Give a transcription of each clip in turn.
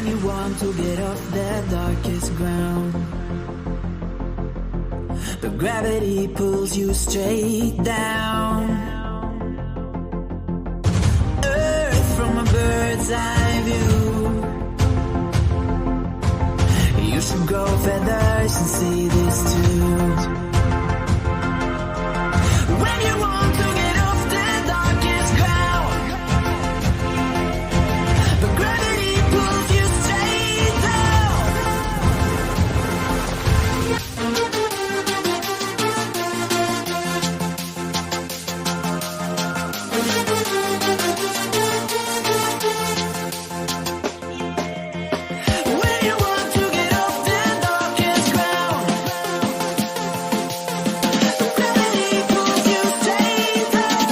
When you want to get off the darkest ground, but gravity pulls you straight down. Earth from a bird's eye view. You should grow feathers and see this too. When you want to get off the darkest ground, but gravity pulls you straight down. When you want to get off the darkest ground, but gravity pulls you straight down.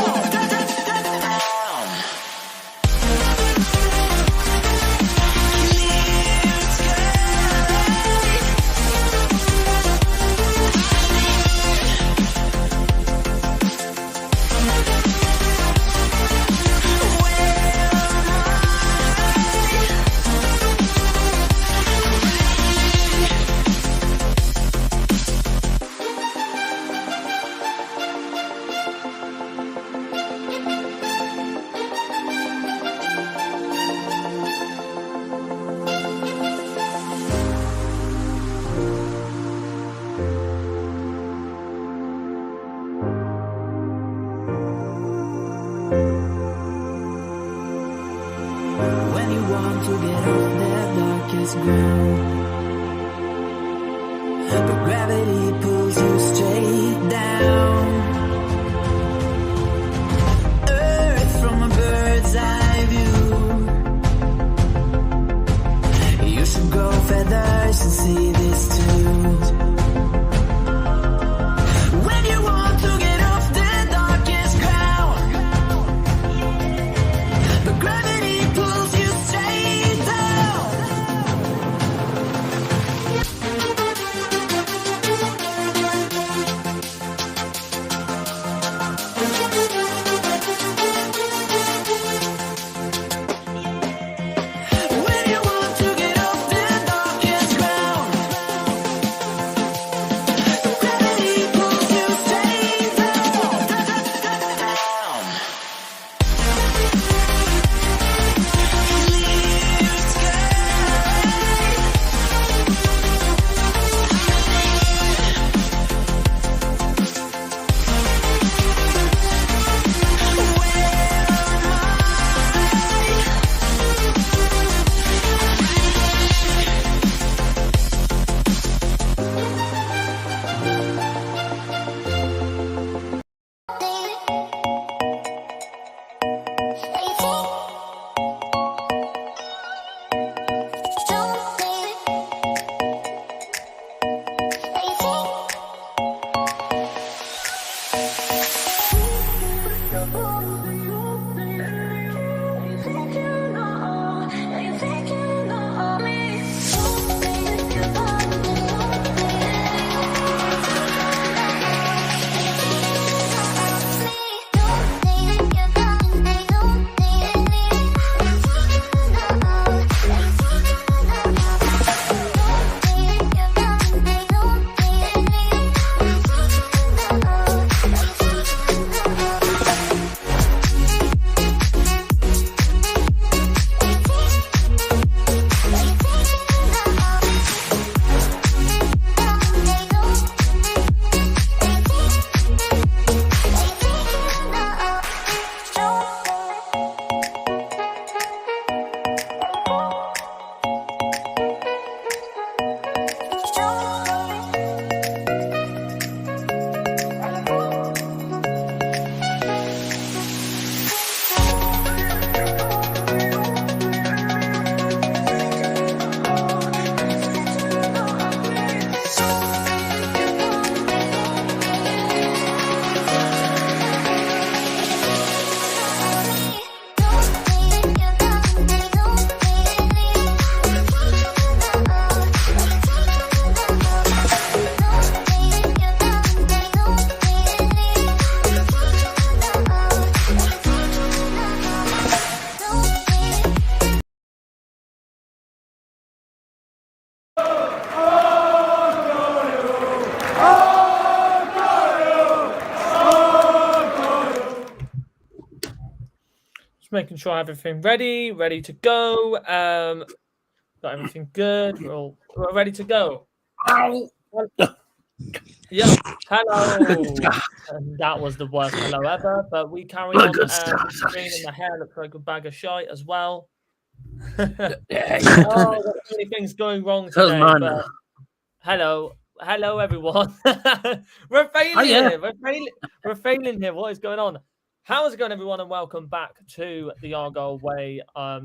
When you want to get off the darkest ground, but gravity pulls you straight down. Earth from a bird's eye view. You should grow feathers and see this too. When you want to get off the darkest ground, but gravity pulls you straight down. making sure everything ready to go. Got everything good. We're ready to go. Ow! Yeah. Hello. And that was the worst hello ever. But we carry on. The screen and the hair looks like a bag of shite as well. There's so many things going wrong today. But hello, everyone. We're failing here. We're failing here. What is going on? How's it going, everyone? And welcome back to the Argyle Way.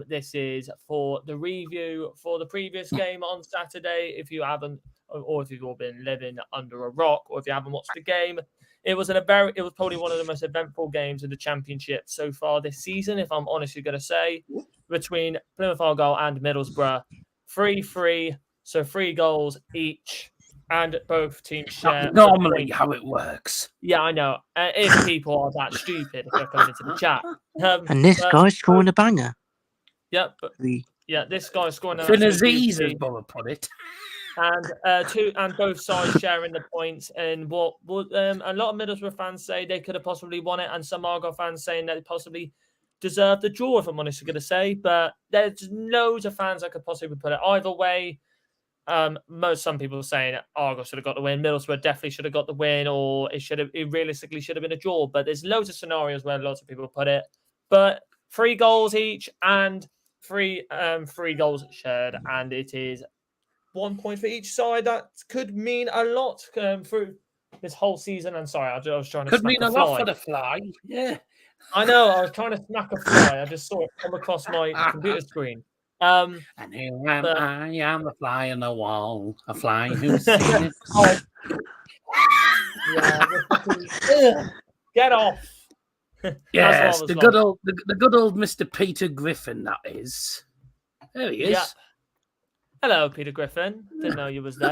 This is for the review for the previous game on Saturday. If you haven't, or if you've all been living under a rock, or if you haven't watched the game, it was probably one of the most eventful games in the Championship so far this season. If I'm honestly going to say, between Plymouth Argyle and Middlesbrough, 3-3, so 3 goals each. And both teams share. Normally, how it works. Yeah, I know. If people are that stupid, if they're coming into the chat. And this guy's scoring a banger. Yeah, this guy's scoring. Finazese, as Bobber put it. And both sides sharing the points. And what would a lot of Middlesbrough fans say they could have possibly won it, and some Argyle fans saying that they possibly deserved the draw. If I'm honestly going to say, but there's loads of fans that could possibly put it either way. Some people saying Argyle should have got the win, Middlesbrough definitely should have got the win, or it realistically should have been a draw. But there's loads of scenarios where lots of people put it. But 3 goals each and three goals shared, and it is 1 point for each side. That could mean a lot through this whole season. I'm sorry, I was trying to. Could mean a lot for the fly. Yeah, I know. I was trying to smack a fly. I just saw it come across my computer screen. And here I am a fly on the wall, a fly who's seen it. Get off. Yes, the good old Mr. Peter Griffin, that is. There he is. Yeah. Hello, Peter Griffin. Didn't know you was there.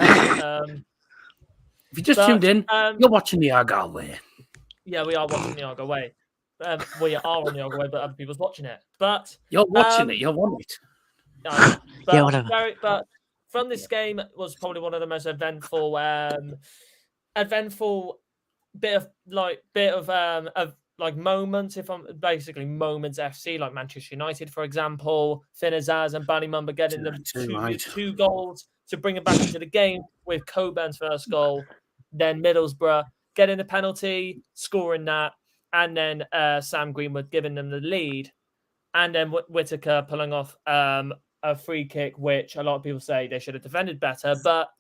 If you just tuned in, you're watching the Argyle Way. Yeah, we are watching the Argyle Way. We are on the Argyle Way, but other people's watching it. But you're watching it. You're on it. Whatever. But from this game was probably one of the most eventful bit of moments. If I'm basically moments FC, like Manchester United, for example, Finazaz and Ballymumba getting them two goals to bring them back into the game with Coburn's first goal, then Middlesbrough getting the penalty, scoring that, and then Sam Greenwood giving them the lead, and then Whittaker pulling off a free kick, which a lot of people say they should have defended better. But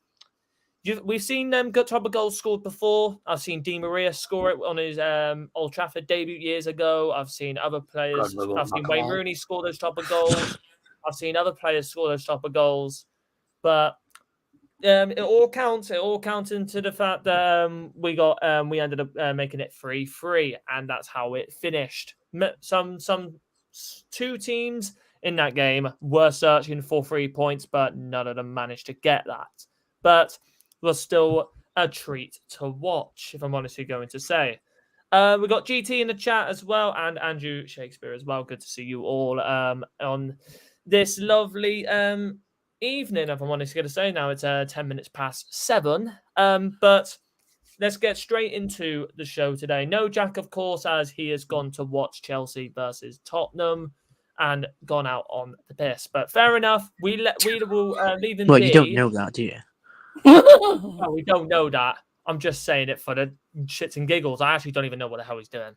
we've seen them good type of goals scored before. I've seen Di Maria score it on his Old Trafford debut years ago. I've seen other players. I've seen Wayne Rooney score those type of goals. I've seen other players score those type of goals. But it all counts. It all counts into the fact that we ended up making it 3-3, and that's how it finished. Some 2 teams in that game were searching for 3 points, but none of them managed to get that. But it was still a treat to watch, if I'm honestly going to say. We got GT in the chat as well, and Andrew Shakespeare as well. Good to see you all on this lovely evening, if I'm honestly going to say. Now it's 10 minutes past 7. But let's get straight into the show today. No Jack, of course, as he has gone to watch Chelsea versus Tottenham and gone out on the piss. But fair enough. We will leave him. Well, you don't know that, do you? No, we don't know that. I'm just saying it for the shits and giggles. I actually don't even know what the hell he's doing.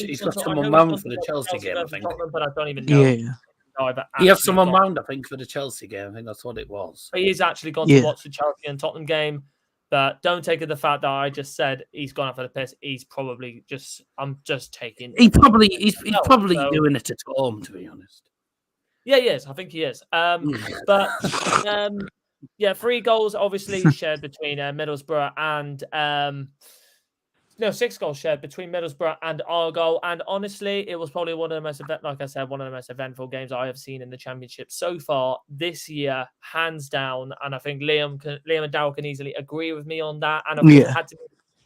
He's got someone round for the Chelsea game, I think. But I don't even know. Yeah. He has someone round, I think, for the Chelsea game. I think that's what it was. But he's actually gone to watch the Chelsea and Tottenham game. But don't take it the fact that I just said he's gone out for the piss. He's probably just. I'm just taking. He's probably doing it at home, to be honest. Yeah, he is. I think he is. But 3 goals obviously shared between Middlesbrough and 6 goals shared between Middlesbrough and Argyle. And honestly, it was probably one of the most eventful games I have seen in the Championship so far this year, hands down. And I think Liam and Darryl can easily agree with me on that. And of course, it had to be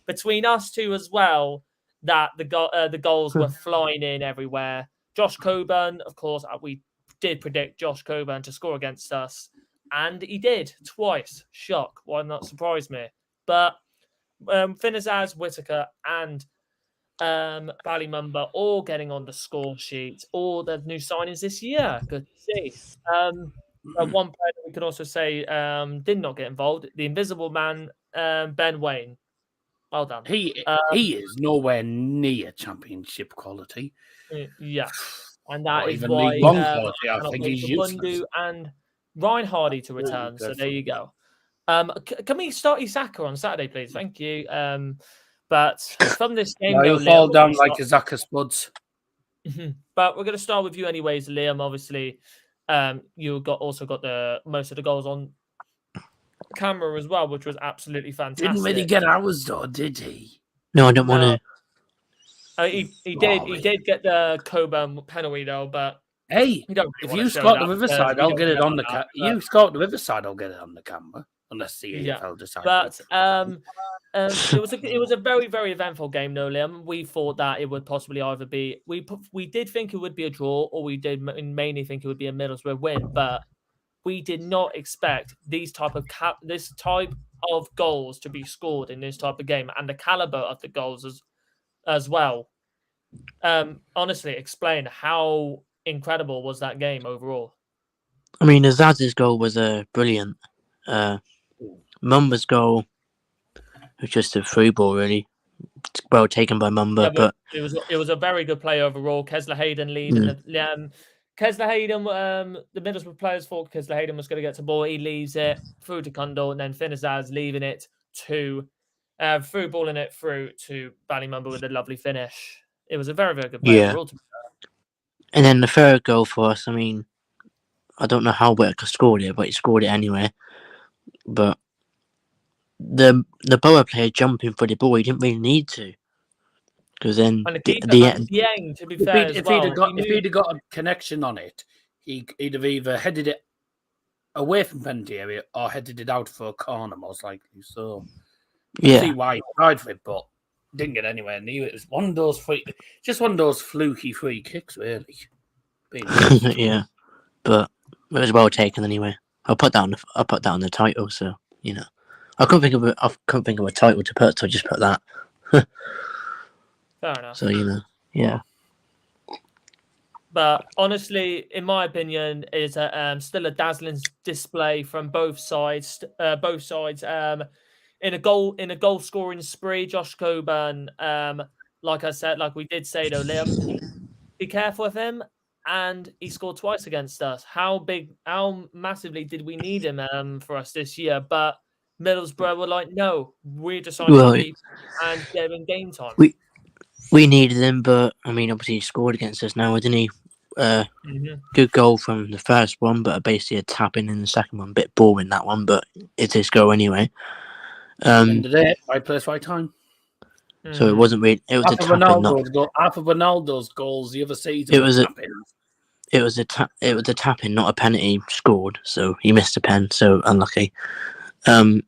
between us two as well that the goals were flying in everywhere. Josh Coburn, of course, we did predict Josh Coburn to score against us, and he did twice. Shock. Why not surprise me? But Finazaz, Whittaker, and Ballymumba all getting on the score sheet, all the new signings this year. Good to see. One player that we could also say did not get involved, the Invisible Man, Ben Wayne. Well done. He is nowhere near championship quality. Yeah, and that Or is even why League One quality. I think he's useless. Bundu and Ryan Hardy to return. So there you go. Can we start Isaka on Saturday, please? Thank you. But from this game, He'll fall down like Isaka Spuds. But we're going to start with you anyways, Liam. Obviously, you also got the most of the goals on camera as well, which was absolutely fantastic. Didn't really get ours though, did he? No, I don't want to. He did get the Coburn penalty though, but hey, if you score the Riverside, I'll get it on the camera. You score the Riverside, I'll get it on the camera, unless the AFL decides. But it was a very, very eventful game, though, Liam. We thought that it would possibly either be we did think it would be a draw, or we did mainly think it would be a Middlesbrough win, but we did not expect this type of goals to be scored in this type of game, and the caliber of the goals as well. Honestly, explain how incredible was that game overall? I mean, Azaz's goal was brilliant. Mumba's goal was just a through ball, really. It's well taken by Mumba, but it was a very good play overall. Kesler Hayden leading Kesler Hayden, the Middlesbrough players thought Kesler Hayden was going to get to ball. He leaves it through to Kundal, and then Finazaz leaving it to through balling it through to Ballymumba with a lovely finish. It was a very, very good play overall. And then the third goal for us, I mean, I don't know how Whittaker scored it, but he scored it anyway. But the Borough player jumping for the ball, he didn't really need to. Because then to be fair, if he'd have got a connection on it, he'd have either headed it away from penalty area or headed it out for a corner, most likely. So I see why he tried for it, but didn't get anywhere near it. It was one of those fluky free kicks, really. Yeah, but it was well taken anyway. I'll put that on the title. So I couldn't think of a title to put, so I just put that. Fair enough. So yeah. But honestly, in my opinion, is still a dazzling display from both sides. In a goal scoring spree, Josh Coburn. Like I said, like we did say though, Liam, be careful with him. And he scored twice against us. How massively did we need him for us this year? But Middlesbrough were like, no, we're deciding to keep and get him game time. We needed him, but I mean, obviously he scored against us now, didn't he? Good goal from the first one, but basically a tap in the second one. Bit boring that one, but it's his goal anyway. End of the day, right place, right time. So it wasn't really. It was half of Ronaldo's goals the other season. It was a tap in, not a penalty scored. So he missed a pen. So unlucky. I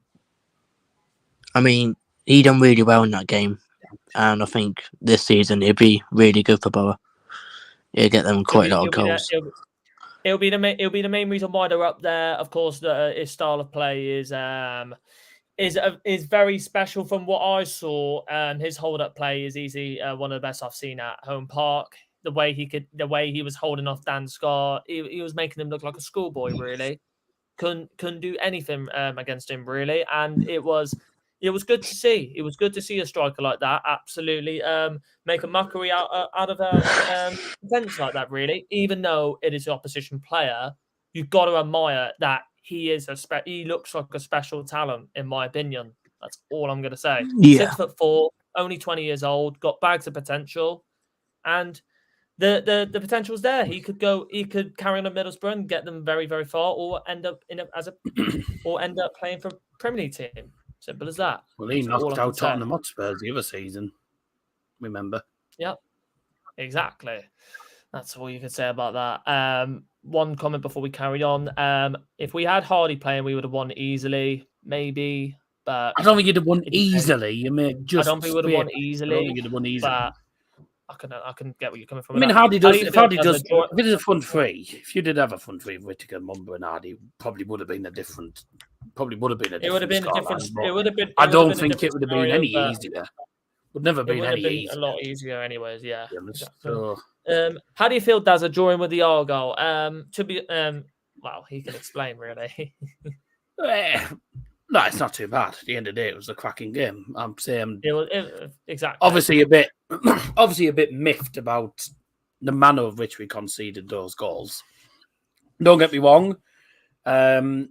mean, he done really well in that game, and I think this season it'd be really good for Borough. It'll get them quite a lot of goals. It'll be the main reason why they're up there. Of course, his style of play is very special from what I saw. His hold-up play is easily one of the best I've seen at home park. The way he was holding off Dan Scar, he was making him look like a schoolboy. Really, couldn't do anything against him really, and it was good to see. It was good to see a striker like that. Absolutely, make a mockery out of a defense like that. Really, even though it is an opposition player, you've got to admire that. He looks like a special talent, in my opinion. That's all I'm going to say. Yeah. 6'4", only 20 years old, got bags of potential, and the potential's there. He could carry on at Middlesbrough and get them very, very far, or end up playing for a Premier League team. Simple as that. Well, he knocked out Tottenham Hotspur the other season. Remember? Yep. Exactly. That's all you can say about that. One comment before we carry on. If we had Hardy playing, we would have won easily, maybe. But I don't think you'd have won easily. I don't think we would have won easily. I don't think you'd have won easily. But I can get where you're coming from. I mean, Hardy does. If Hardy does, if it is a front three, if you did have a front three, Whittaker, Mumba, and Hardy, probably would have been a different. It would have been a different. I don't think it would have been any easier. Would never It been would any have been easier. a lot easier, anyways. Yeah. to be honest. Exactly. So, How do you feel, Dazza, drawing with the Argyle? To be, well, he can explain really. no, it's not too bad. At the end of the day, it was a cracking game. I'm saying Exactly. obviously a bit miffed about the manner of which we conceded those goals. Don't get me wrong. The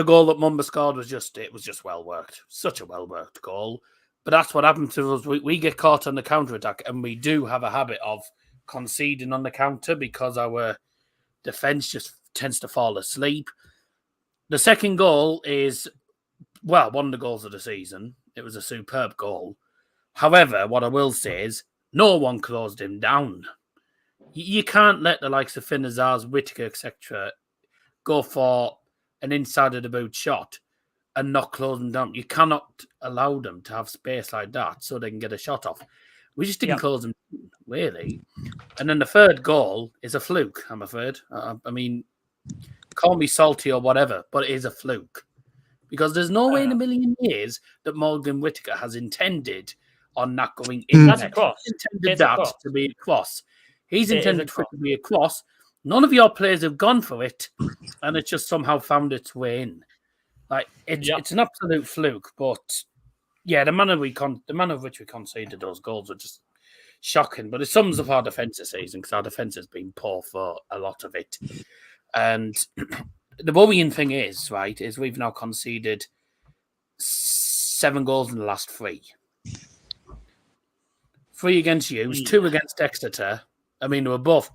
goal that Mumba scored was just well worked. Such a well worked goal. But that's what happened to us. We get caught on the counter attack, and we do have a habit of conceding on the counter because our defence just tends to fall asleep. The second goal is, well, one of the goals of the season. It was a superb goal. However, what I will say is no one closed him down. You can't let the likes of Finazars, Whittaker, etc. go for an inside of the boot shot and not close them down. You cannot allow them to have space like that so they can get a shot off. We just didn't close them down, really. And then the third goal is a fluke, I'm afraid. I mean, call me salty or whatever, but it is a fluke. Because there's no way in a million years that Morgan Whittaker has intended on that going in. That's a cross. He's intended that to be a cross. He's intended for it to be a cross. None of your players have gone for it, and it just somehow found its way in. Like it's an absolute fluke. But yeah, the manner of which we conceded those goals were just shocking. But it sums up our defensive season because our defense has been poor for a lot of it. And the worrying thing is we've now conceded 7 goals in the last 3. 3 against you, 2 against Exeter. I mean, they were both.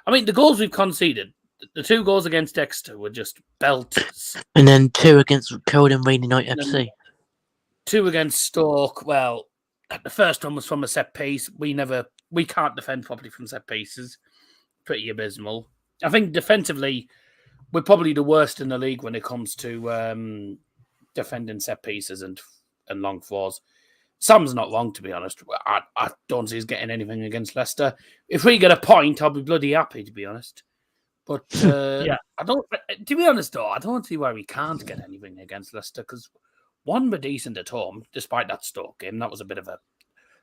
I mean, the goals we've conceded, the 2 goals against Exeter were just belters. And then 2 against Coldham Rainy Night FC. 2 against Stoke. Well, the first one was from a set piece. We can't defend properly from set pieces. Pretty abysmal. I think defensively, we're probably the worst in the league when it comes to defending set pieces and long throws. Sam's not wrong, to be honest. I don't see us getting anything against Leicester. If we get a point, I'll be bloody happy, to be honest. But I don't. To be honest, though, I don't see why we can't get anything against Leicester because one, we're decent at home, despite that Stoke game. That was a bit of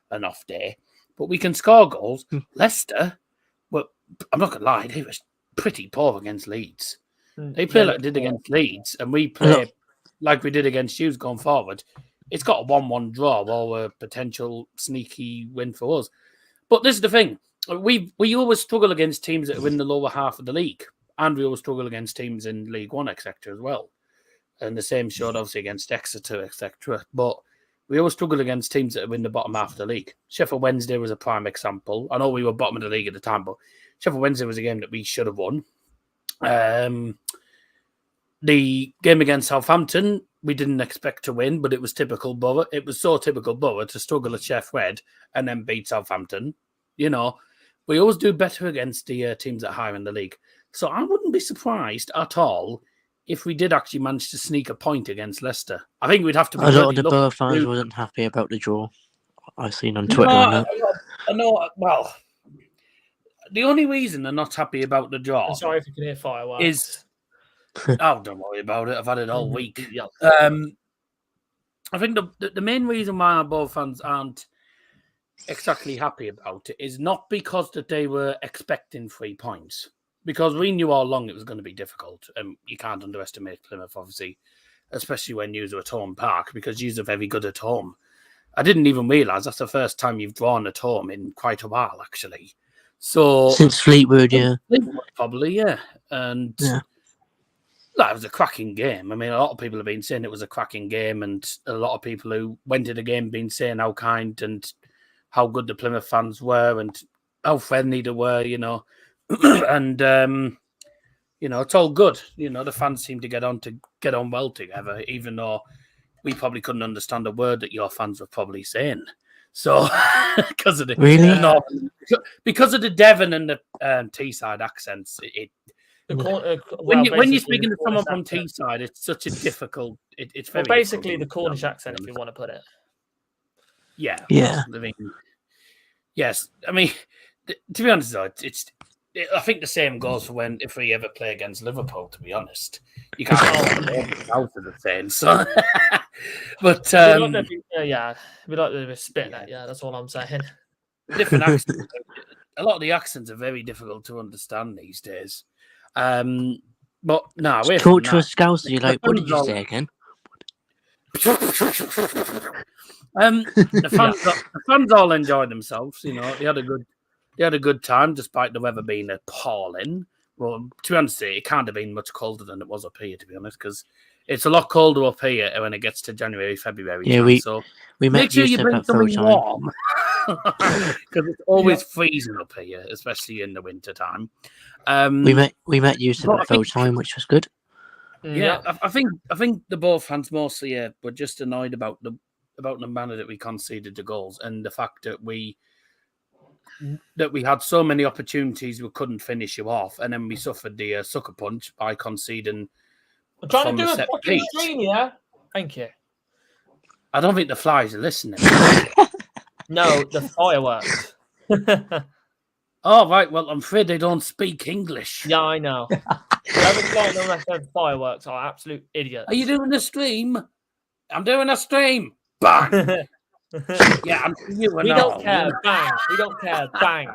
an off day, but we can score goals. Leicester, well, I'm not gonna lie, they were pretty poor against Leeds. They play like they did against Leeds, and we play like we did against Hughes going forward. It's got a 1-1 draw or a potential sneaky win for us. But this is the thing. We always struggle against teams that are in the lower half of the league. And we always struggle against teams in League One, etc. as well. And the same showed obviously against Exeter, etc. But we always struggle against teams that are in the bottom half of the league. Sheffield Wednesday was a prime example. I know we were bottom of the league at the time, but Sheffield Wednesday was a game that we should have won. The game against Southampton, we didn't expect to win, but it was typical Borough. It was so typical Borough to struggle at Sheffield and then beat Southampton. You know, we always do better against the teams that are higher in the league. So I wouldn't be surprised at all if we did actually manage to sneak a point against Leicester. I think we'd have to be. A lot of the Borough fans wasn't happy about the draw. I've seen on Twitter. I know. Well, the only reason they're not happy about the draw. I'm sorry if you can hear fireworks. Is oh, don't worry about it. I've had it all week. I think the main reason why our Borough fans aren't exactly happy about it is not because that they were expecting 3 points, because we knew all along it was going to be difficult, and you can't underestimate Plymouth, obviously, especially when you are at home park, because you are very good at home. I didn't even realise that's the first time you've drawn at home in quite a while, actually. So since Fleetwood, yeah. Fleetwood, probably, yeah. And that was a cracking game. I mean, a lot of people have been saying it was a cracking game, and a lot of people who went to the game have been saying how kind and how good the Plymouth fans were and how friendly they were, you know. And, you know, it's all good. You know, the fans seem to get on well together, even though we probably couldn't understand a word that your fans were probably saying. So, because of the because of the Devon and the Teesside accents, when you're speaking to someone from Teesside, it's such a difficult. It's very basically the Cornish accent, if you want to put it. Yeah. Yeah. I mean, yes. I mean, to be honest, though, it's I think the same goes for if we ever play against Liverpool. To be honest, you can't out of the same. So, but we like to spit that. Yeah, that's all I'm saying. Different accents. A lot of the accents are very difficult to understand these days. But no, talk to a Scouser. You like? What did you say again? The fans all enjoyed themselves. You know, they had a good time despite the weather being appalling. Well, to be honest, it can't have been much colder than it was up here. To be honest, because it's a lot colder up here when it gets to January, February. Yeah, we make sure you bring something warm because it's always freezing up here, especially in the winter time. We met Yusuf at full time, which was good. Yeah, I think the both fans mostly were just annoyed about the manner that we conceded the goals and the fact that we had so many opportunities we couldn't finish you off, and then we suffered the sucker punch by conceding. I'm trying to do a fucking stream, yeah. Thank you. I don't think the flies are listening. No, the fireworks. Oh, right. Well, I'm afraid they don't speak English. Yeah, I know. Whoever's flying the rest of fireworks are absolute idiots. Are you doing a stream? I'm doing a stream. Bang. Yeah, I'm you. We don't care. Bang. We don't care. Bang.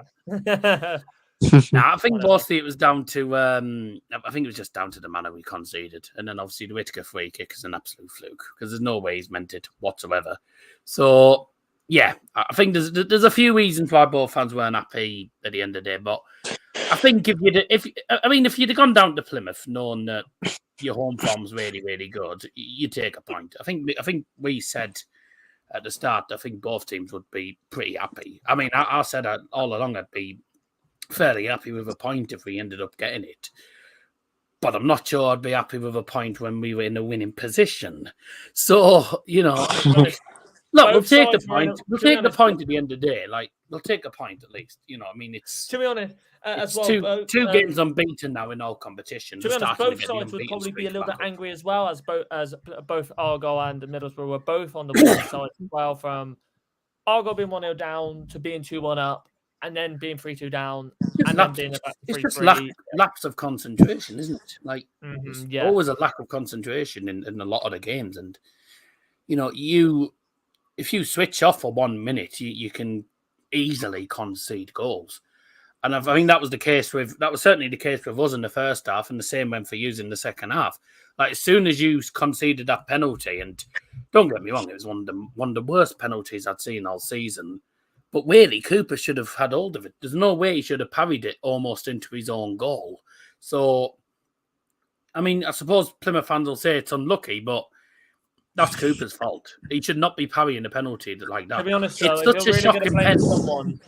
I think mostly it was down to I think it was just down to the manner we conceded, and then obviously the Whittaker free kick is an absolute fluke because there's no way he's meant it whatsoever. So yeah, I think there's a few reasons why both fans weren't happy at the end of the day, but I think if you'd have gone down to Plymouth knowing that your home form's really, really good, you take a point. I think we said at the start, I think both teams would be pretty happy. I mean, I said all along I'd be fairly happy with a point if we ended up getting it. But I'm not sure I'd be happy with a point when we were in a winning position. So, you know, look, we'll take the point. We'll take the point at the end of the day. Like, we'll take a point at least. You know, I mean, it's... To be honest, as well, two games unbeaten now in all competitions. To be honest, both sides would probably be a little bit angry as well, as both Argyle and Middlesbrough were both on the winning side as well, from Argyle being 1-0 down to being 2-1 up, and then being 3-2 down, and then being about 3-3. It's just lapse of concentration, isn't it? Like, always a lack of concentration in a lot of the games. And, you know, if you switch off for 1 minute, you can easily concede goals. And I think that was certainly the case with us in the first half, and the same went for you in the second half. Like, as soon as you conceded that penalty, and don't get me wrong, it was one of the worst penalties I'd seen all season. But really, Cooper should have had hold of it. There's no way he should have parried it almost into his own goal. So, I mean, I suppose Plymouth fans will say it's unlucky, but that's Cooper's fault. He should not be parrying a penalty like that. To be honest, it's such a shocking pen.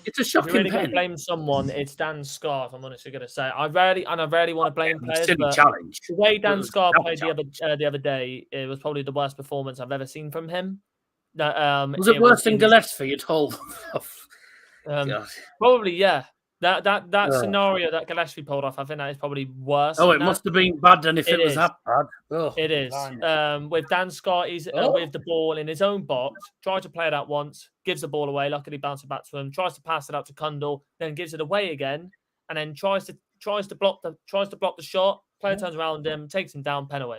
It's a shocking pen. If you're really going to blame someone, it's Dan Scarr, if I'm honestly going to say. I rarely want to blame players, but challenge. The way Dan Scarr played the other day, it was probably the worst performance I've ever seen from him. Was it worse than Gillespie at all? Probably, yeah. That scenario that Gillespie pulled off, I think that is probably worse. Oh, it must have been bad than if it was that bad. Oh, it is. With Dan Scott, he's with the ball in his own box, tries to play it out once, gives the ball away, luckily bounces back to him, tries to pass it out to Kundal, then gives it away again, and then tries to block the shot. Player turns around him, takes him down, pen away.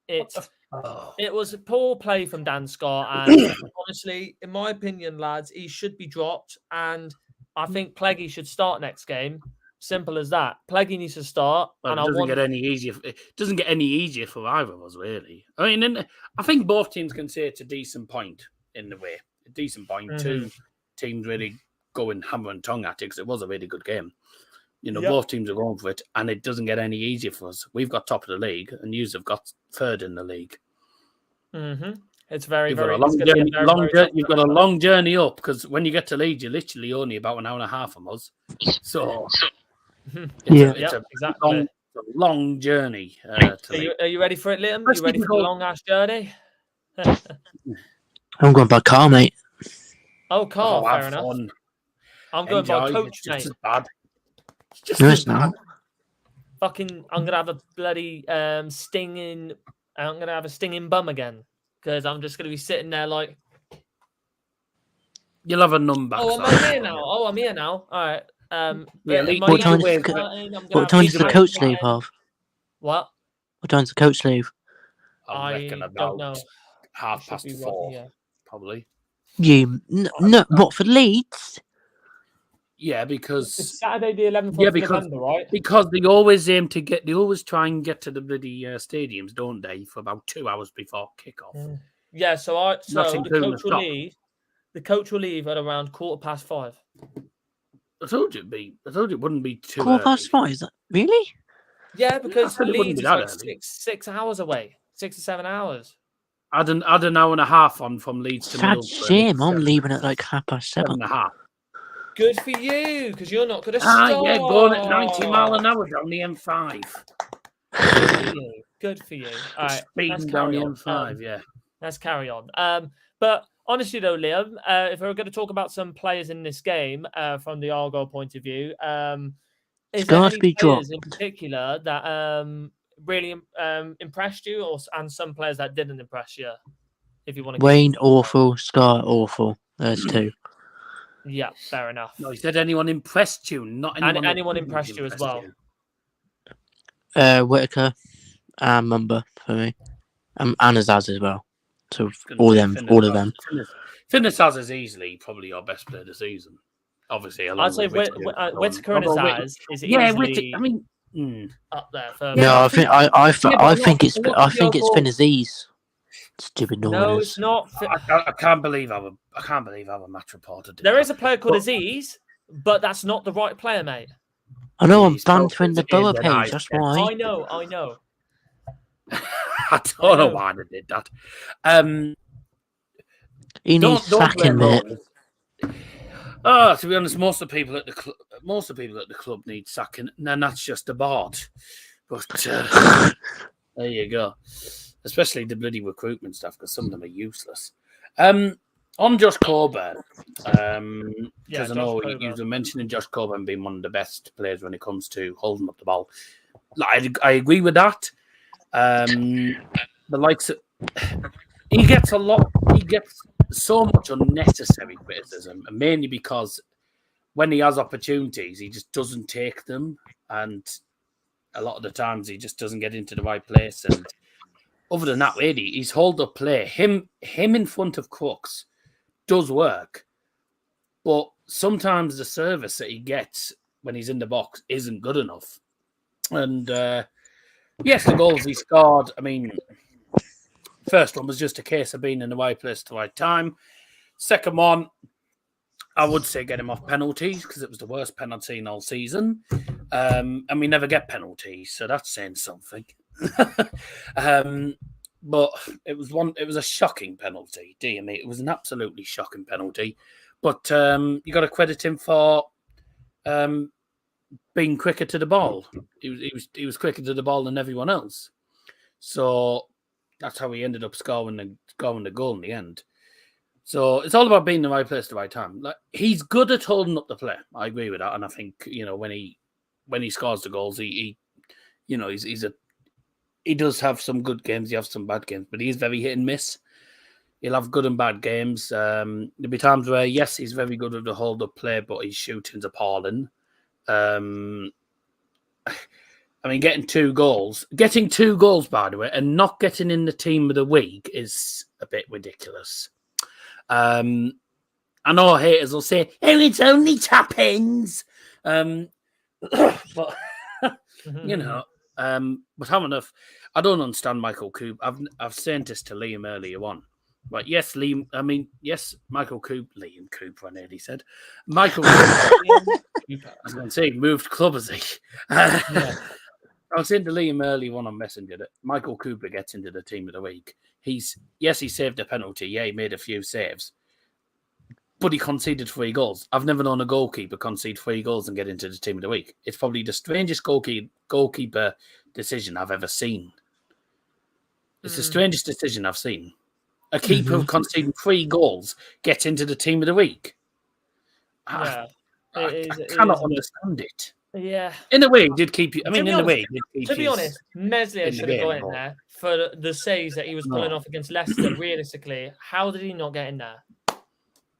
It was a poor play from Dan Scott, and honestly, in my opinion, lads, he should be dropped, and I think Pleggy should start next game. Simple as that. Pleggy needs to start. Well, and it doesn't get any easier. It doesn't get any easier for either of us, really. I mean, I think both teams can say it's a decent point in the way. A decent point. Mm-hmm. Two teams really going hammer and tongue at it because it was a really good game. You know, both teams are going for it, and it doesn't get any easier for us. We've got top of the league, and yous have got third in the league. Mm-hmm. It's very, You've very got a long journey up because when you get to Leeds, you're literally only about an hour and a half from us. So, it's a long journey. Are you ready for it, Liam? Are you ready for the long ass journey? I'm going by car, mate. Oh, car, fair enough. Fun. I'm going by coach, mate. As bad. No, it's not. Fucking, I'm gonna have a bloody stinging. I'm gonna have a stinging bum again. Because I'm just going to be sitting there like... You'll have a number. Oh, I'm here now. All right. What time does the coach leave, Harv? What? What time's the coach leave? I reckon don't know. about 4:30, probably. No, what for Leeds? Yeah, because it's Saturday the 11th of November, right? Because they always try and get to the bloody stadiums, don't they, for about 2 hours before kickoff. Yeah, so the coach will leave at around 5:15. I told you it wouldn't be too 5:15. Is that really? Yeah, because Leeds is like 6 hours away, 6 to 7 hours. Add an hour and a half on from Leeds to Middlesbrough. Shame, I'm leaving at like 7:30. 7.5. Good for you, because you're not going to stop. Yeah, going at 90 mile an hour down the M5. Good for you. All right, speeding down the M5. Yeah, let's carry on. But honestly, though, Liam, if we're going to talk about some players in this game from the Argyle point of view, is there any players in particular that really impressed you, and some players that didn't impress you? If you want to, Wayne awful, Scar awful. There's two. Yeah, fair enough. No, he said anyone impressed you, not anyone. And anyone impressed you as well. Whittaker and Mumba for me, and Azaz as well. So all of them. Finnazaz is easily probably your best player this season. Obviously, I'd say Whittaker and Azaz is easily up there. No, I think it's Finazaz. Stupid Northerners. No, it's not. I can't believe our match reporter did. There is a player called Aziz, but that's not the right player, mate. I know, I'm bantering the Boa page, that's why. I know. I don't know why they did that. He needs sacking, mate. Oh, to be honest, most of the people at the club need sacking, and that's just a board. But there you go. Especially the bloody recruitment stuff, because some of them are useless. On Josh Coburn, because I know you were mentioning Josh Coburn being one of the best players when it comes to holding up the ball. I agree with that. The likes of, he gets so much unnecessary criticism, and mainly because when he has opportunities, he just doesn't take them, and a lot of the times he just doesn't get into the right place. And other than that, really, his hold-up play, him in front of Crooks, does work. But sometimes the service that he gets when he's in the box isn't good enough. And, yes, the goals he scored, I mean, first one was just a case of being in the right place at the right time. Second one, I would say get him off penalties, because it was the worst penalty in all season. And we never get penalties, so that's saying something. But it was a shocking penalty, dear me. It was an absolutely shocking penalty. But you got to credit him for being quicker to the ball. He was quicker to the ball than everyone else. So that's how he ended up scoring the goal in the end. So it's all about being in the right place at the right time. Like, he's good at holding up the play. I agree with that, and I think when he scores the goals, he does have some good games. He has some bad games, but he's very hit and miss. He'll have good and bad games. There'll be times where, yes, he's very good at the hold-up play, but his shooting's appalling. I mean, getting two goals, by the way, and not getting in the team of the week is a bit ridiculous. I know haters will say, "Oh, it's only tap-ins," but but how enough? I don't understand Michael Coop. I've said this to Liam earlier on. But yes, Michael Coop, Liam Cooper, I nearly said. Michael Coop, I was going to say, moved club, has he? I was saying to Liam earlier on Messenger that Michael Cooper gets into the team of the week. He saved a penalty. Yeah, he made a few saves. But he conceded 3 goals. I've never known a goalkeeper concede 3 goals and get into the team of the week. It's probably the strangest goalkeeper decision I've ever seen. It's the strangest decision I've seen. A keeper conceding 3 goals gets into the team of the week. I cannot understand it. Yeah. In a way, he did keep you. I mean, to be honest, Meslier should have got in there for the saves that he was pulling off against Leicester. Realistically, how did he not get in there?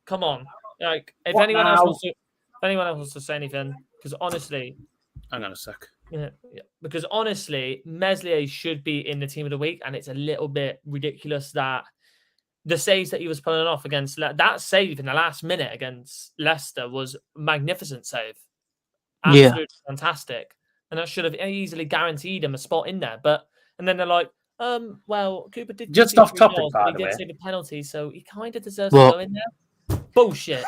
Come on. Like, if anyone else wants to. anyone else wants to say anything, because honestly, hang on a sec. Yeah, because honestly, Meslier should be in the team of the week, and it's a little bit ridiculous that the saves that he was pulling off against that save in the last minute against Leicester was a magnificent save, absolutely fantastic, and that should have easily guaranteed him a spot in there. And then they're like, well, Cooper did just concede off 3 topic, goals, by but the he way. did save a penalty, so he kind of deserves to go in there. Bullshit.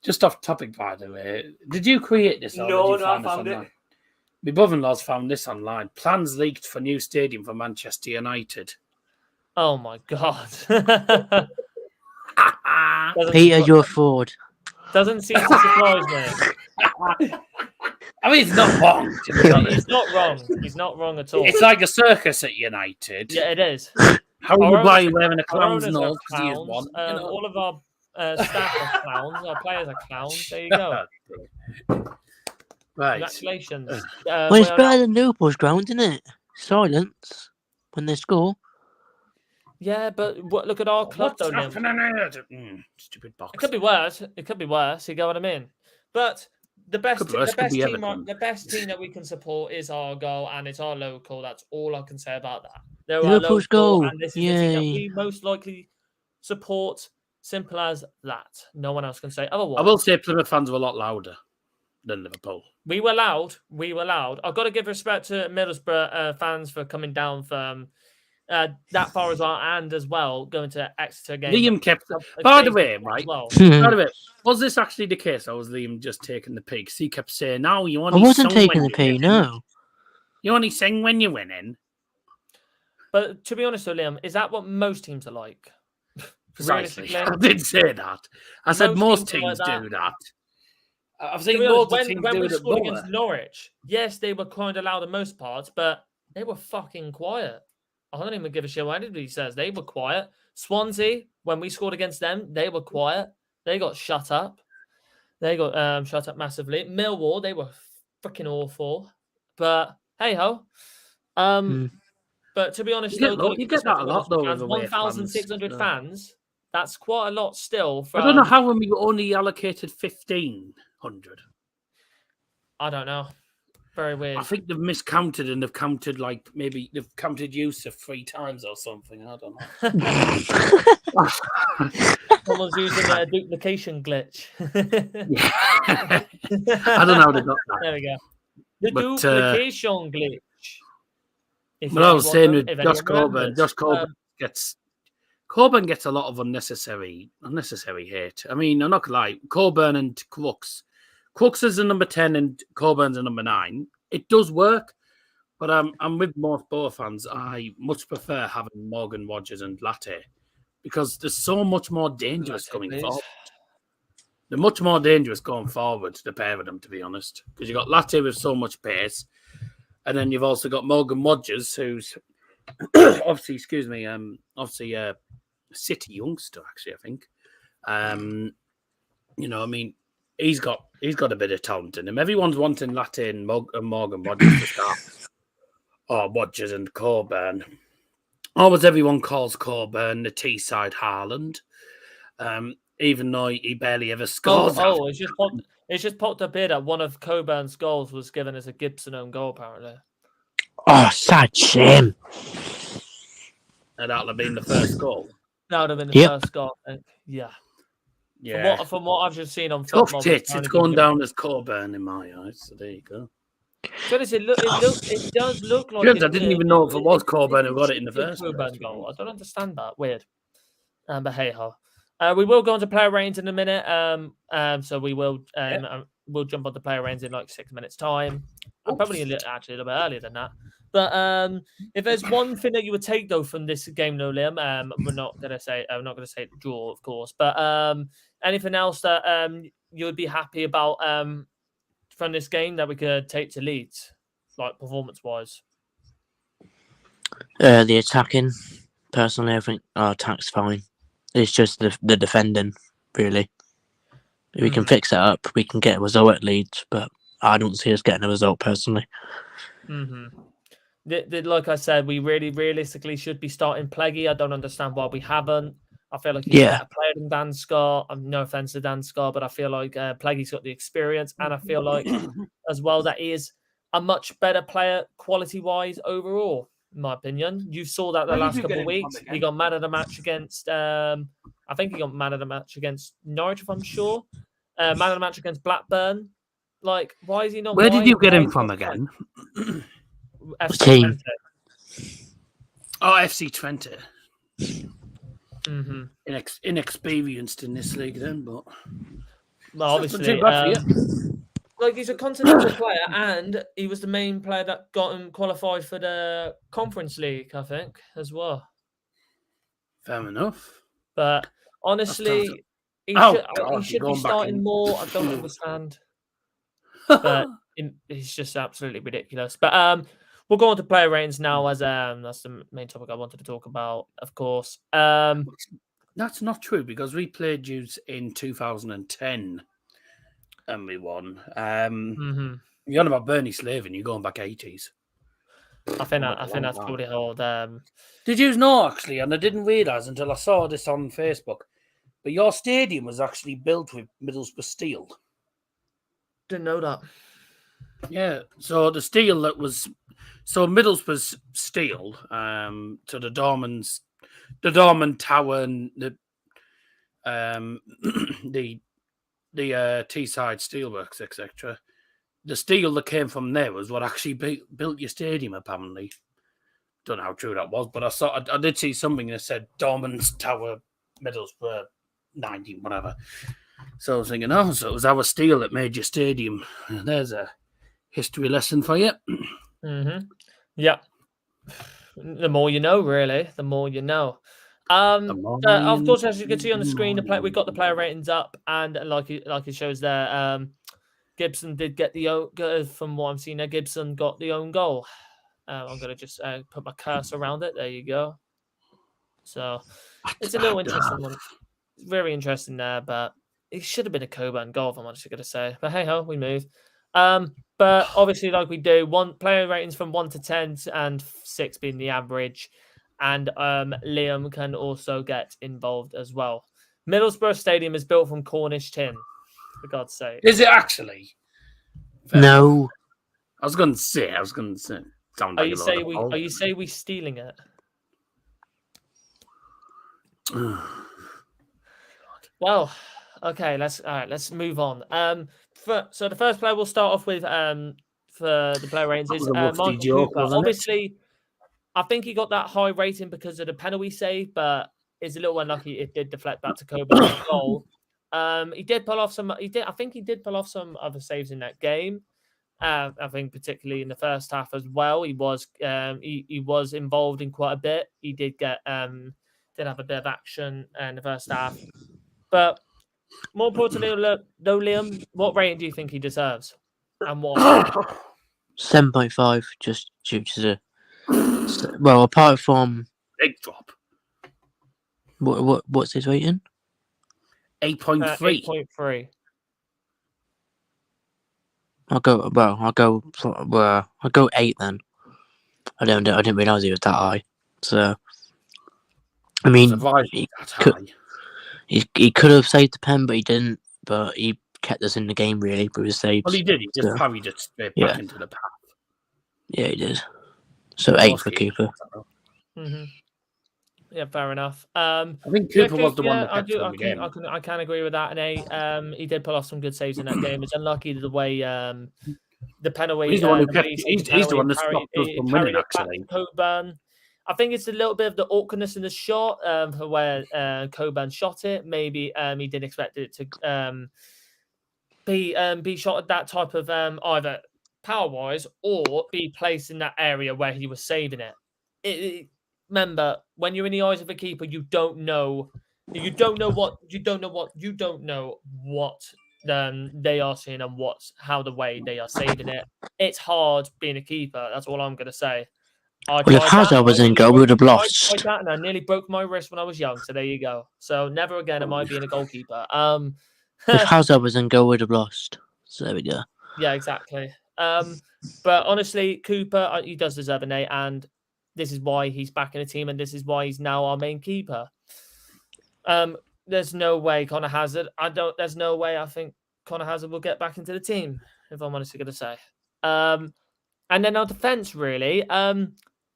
Just off topic, by the way. Did you create this? Or No, did you I find this found it. online? My brother-in-law's found this online. Plans leaked for new stadium for Manchester United. Oh my god. Peter, you're a fraud. Doesn't seem to surprise me. I mean, it's not wrong, to be honest. He's not wrong. He's not wrong at all. It's like a circus at United. Yeah, it is. Harry Our Maguire owners- wearing a Our clown's owners are nose because he is clowns. one. You know? All of our staff are clowns. Our players are clowns. There you go. Right. Congratulations. Well, it's better than Liverpool's ground, isn't it? Silence when they score. Yeah, but look at our club, What's though, Liam. happening here? Stupid box. It could be worse. It could be worse. You get what I mean? But the best, Could be worse, could be team, Everton. the best team that we can support is Argyle, and it's our local. That's all I can say about that. They're our Liverpool's local, goal. and this is the team that Yay. we most likely support. Simple as that. No one else can say otherwise. I will say Plymouth fans were a lot louder than Liverpool. We were loud. We were loud. I've got to give respect to Middlesbrough fans for coming down from that far as well, and as well going to Exeter game. Liam kept. By the way, right? Well. By the way, was this actually the case, or was Liam just taking the pig? 'Cause he kept saying, "No, you I only." wasn't sing taking when the pee, you no. You only sing when you're winning. But to be honest, though, Liam, is that what most teams are like? Precisely. Realistically? I did say that. I said most Most teams teams are like do that. I've To seen be honest, loads of when teams we do it scored more. against Norwich, yes, they were kind of loud in most parts, but they were fucking quiet. I don't even give a shit what anybody says. They were quiet. Swansea, when we scored against them, they were quiet. They got shut up. They got shut up massively. Millwall, they were freaking awful. But hey ho. But to be honest, You get that a lot, though, with away fans. 1,600 fans. That's quite a lot still. I don't know how when we only allocated 1,500. I don't know. Very weird. I think they've miscounted and they've counted maybe they've counted Yusuf 3 times or something. I don't know. Someone's using a duplication glitch. I don't know how they got that. There we go. The But, duplication glitch. But I was saying with if Josh anyone Coburn, remembers. Coburn gets a lot of unnecessary hate. I mean, I'm not gonna lie, Coburn and Crooks is a number 10 and Coburn's a number 9. It does work, but I'm with most Boer fans. I much prefer having Morgan, Rogers, and Latte because they're so much more dangerous coming forward. They're much more dangerous going forward, the pair of them, to be honest, because you've got Latte with so much pace. And then you've also got Morgan Rogers, who's obviously a City youngster, actually, I think. I mean, he's got a bit of talent in him. Everyone's wanting Latte and Morgan Rogers to start. Or Rogers and Coburn. Always everyone calls Coburn the Teesside Haaland. Even though he barely ever scores. It's just popped up here that one of Coburn's goals was given as a Gibson own goal, apparently. Oh, sad shame. And that'll have been the first goal. That would have been the first goal, I think. Yeah. Yeah. From what I've just seen on Tough football, tits. It's going down as Coburn in my eyes. So there you go. It does look like. I didn't even know if it was Coburn who got it in the first Coburn place. goal. I don't understand that. Weird. But hey ho. We will go on to player ratings in a minute. So we will. We'll jump on to player ratings in like 6 minutes' time. Probably actually a little bit earlier than that. But if there's one thing that you would take though from this game, though, Liam, we're not gonna say draw, of course. But anything else that you would be happy about from this game that we could take to Leeds, like performance-wise? The attacking, personally, I think our attack's fine. It's just the defending, really. If we can fix it up, we can get a result at Leeds, but I don't see us getting a result, personally. Like I said, we really realistically should be starting Pleggy. I don't understand why we haven't. I feel like he's a better player than Dan Scott. No offense to Dan Scott, but I feel like Plaguey's got the experience, and I feel like as well that he is a much better player quality-wise overall, in my opinion. You saw that the last couple of weeks. He got man of the match against, I think he got man of the match against Norwich, if I'm sure. Man of the match against Blackburn. Like, why is he not? Where did you get him from again? FC Twente. Oh, FC Twente. Mm-hmm. Inexperienced in this league then, but well, obviously, like he's a continental player, and he was the main player that got him qualified for the Conference League, I think, as well. Fair enough. But honestly, he should be starting more. I don't understand, but it's just absolutely ridiculous. But we'll go on to player ratings now, as that's the main topic I wanted to talk about, of course. That's not true, because we played you in 2010 and we won. You're on about Bernie Slavin, you're going back 80s. I think that's pretty old. Did you know, actually, and I didn't realise until I saw this on Facebook, but your stadium was actually built with Middlesbrough steel. Didn't know that. Yeah, so the steel that was... So Middlesbrough's steel, to the Dorman Tower and the Teesside Steelworks, etc. The steel that came from there was what actually built your stadium, apparently. Don't know how true that was, but I did see something that said Dorman's Tower, Middlesbrough, 19, whatever. So I was thinking, so it was our steel that made your stadium. There's a history lesson for you. Mm-hmm. Yeah. The more you know, really. The more you know. Of course, as you can see on the screen, we've got the player ratings up, and like it shows there, Gibson did get from what I'm seeing there, Gibson got the own goal. I'm going to just put my cursor around it. There you go. So it's a little interesting one. Very interesting there, but it should have been a Coburn goal, if I'm honestly going to say. But hey-ho, we move. But obviously, like we do, player ratings from 1 to 10 and 6 being the average. And Liam can also get involved as well. Middlesbrough Stadium is built from Cornish tin, for God's sake. Is it actually? No. I was going to say. Are you saying we stealing it? Well, okay. Let's move on. So the first player we'll start off with for the player ratings is Michael Cooper. Obviously, I think he got that high rating because of the penalty save, but it's a little unlucky. It did deflect back to Coburn's goal. He did pull off some. I think he did pull off some other saves in that game. I think particularly in the first half as well. He was involved in quite a bit. He did have a bit of action in the first half. But more importantly, though, Liam, what rating do you think he deserves? And what? 7.5, just due to the... Well, apart from... Big drop. What's his rating? 8.3. 8.3. I'll go 8 then. I didn't realise he was that high. So, I mean, he could have saved the pen, but he didn't. But he kept us in the game really with his saves. Well, he did. He just parried it straight back into the path. Yeah, he did. So 8 for Cooper. Mm-hmm. Yeah, fair enough. I think Cooper was the one that kept him in the game. I can agree with that. And he did pull off some good saves in that game. It's unlucky the way the penalty. He's the one who kept. He's the one that stopped us from winning. Actually, Coburn. I think it's a little bit of the awkwardness in the shot for where Coburn shot it. Maybe he didn't expect it to be shot at that type of either power-wise or be placed in that area where he was saving it. Remember, when you're in the eyes of a keeper, you don't know what they are seeing and how the way they are saving it. It's hard being a keeper. That's all I'm going to say. If Hazard was in goal, we would have lost. And I nearly broke my wrist when I was young. So there you go. So never again am I being a goalkeeper. If Hazard was in goal, we'd have lost. So there we go. Yeah, exactly. But honestly, Cooper, he does deserve an 8, and this is why he's back in the team, and this is why he's now our main keeper. There's no way Connor Hazard. There's no way I think Connor Hazard will get back into the team, if I'm honestly going to say. And then our defense, really.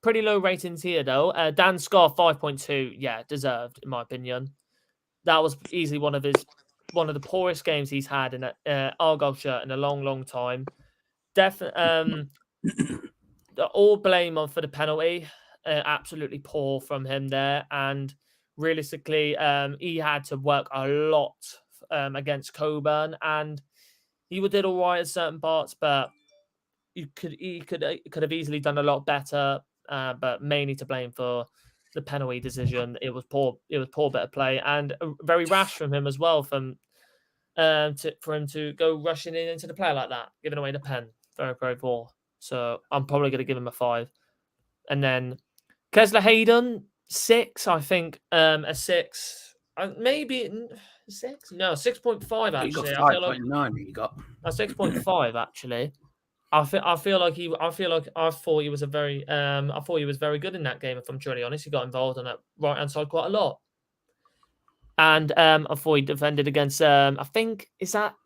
Pretty low ratings here, though. Dan Scar, 5.2. Yeah, deserved, in my opinion. That was easily one of the poorest games he's had in an Argyle shirt in a long, long time. Definitely, all blame on for the penalty. Absolutely poor from him there, and realistically, he had to work a lot against Coburn, and he did all right at certain parts, but he could have easily done a lot better. But mainly to blame for the penalty decision. It was poor bit of play, and very rash from him as well. For him to go rushing into the player like that, giving away the pen, very, very poor. So I'm probably going to give him a 5. And then Kesler Hayden, 6. I think a 6, maybe 6. No, 6.5 actually. You got 5.9. You got a 6.5 actually. I thought he was very good in that game. If I'm truly honest, he got involved on that right hand side quite a lot. And I thought he defended against. I think is that.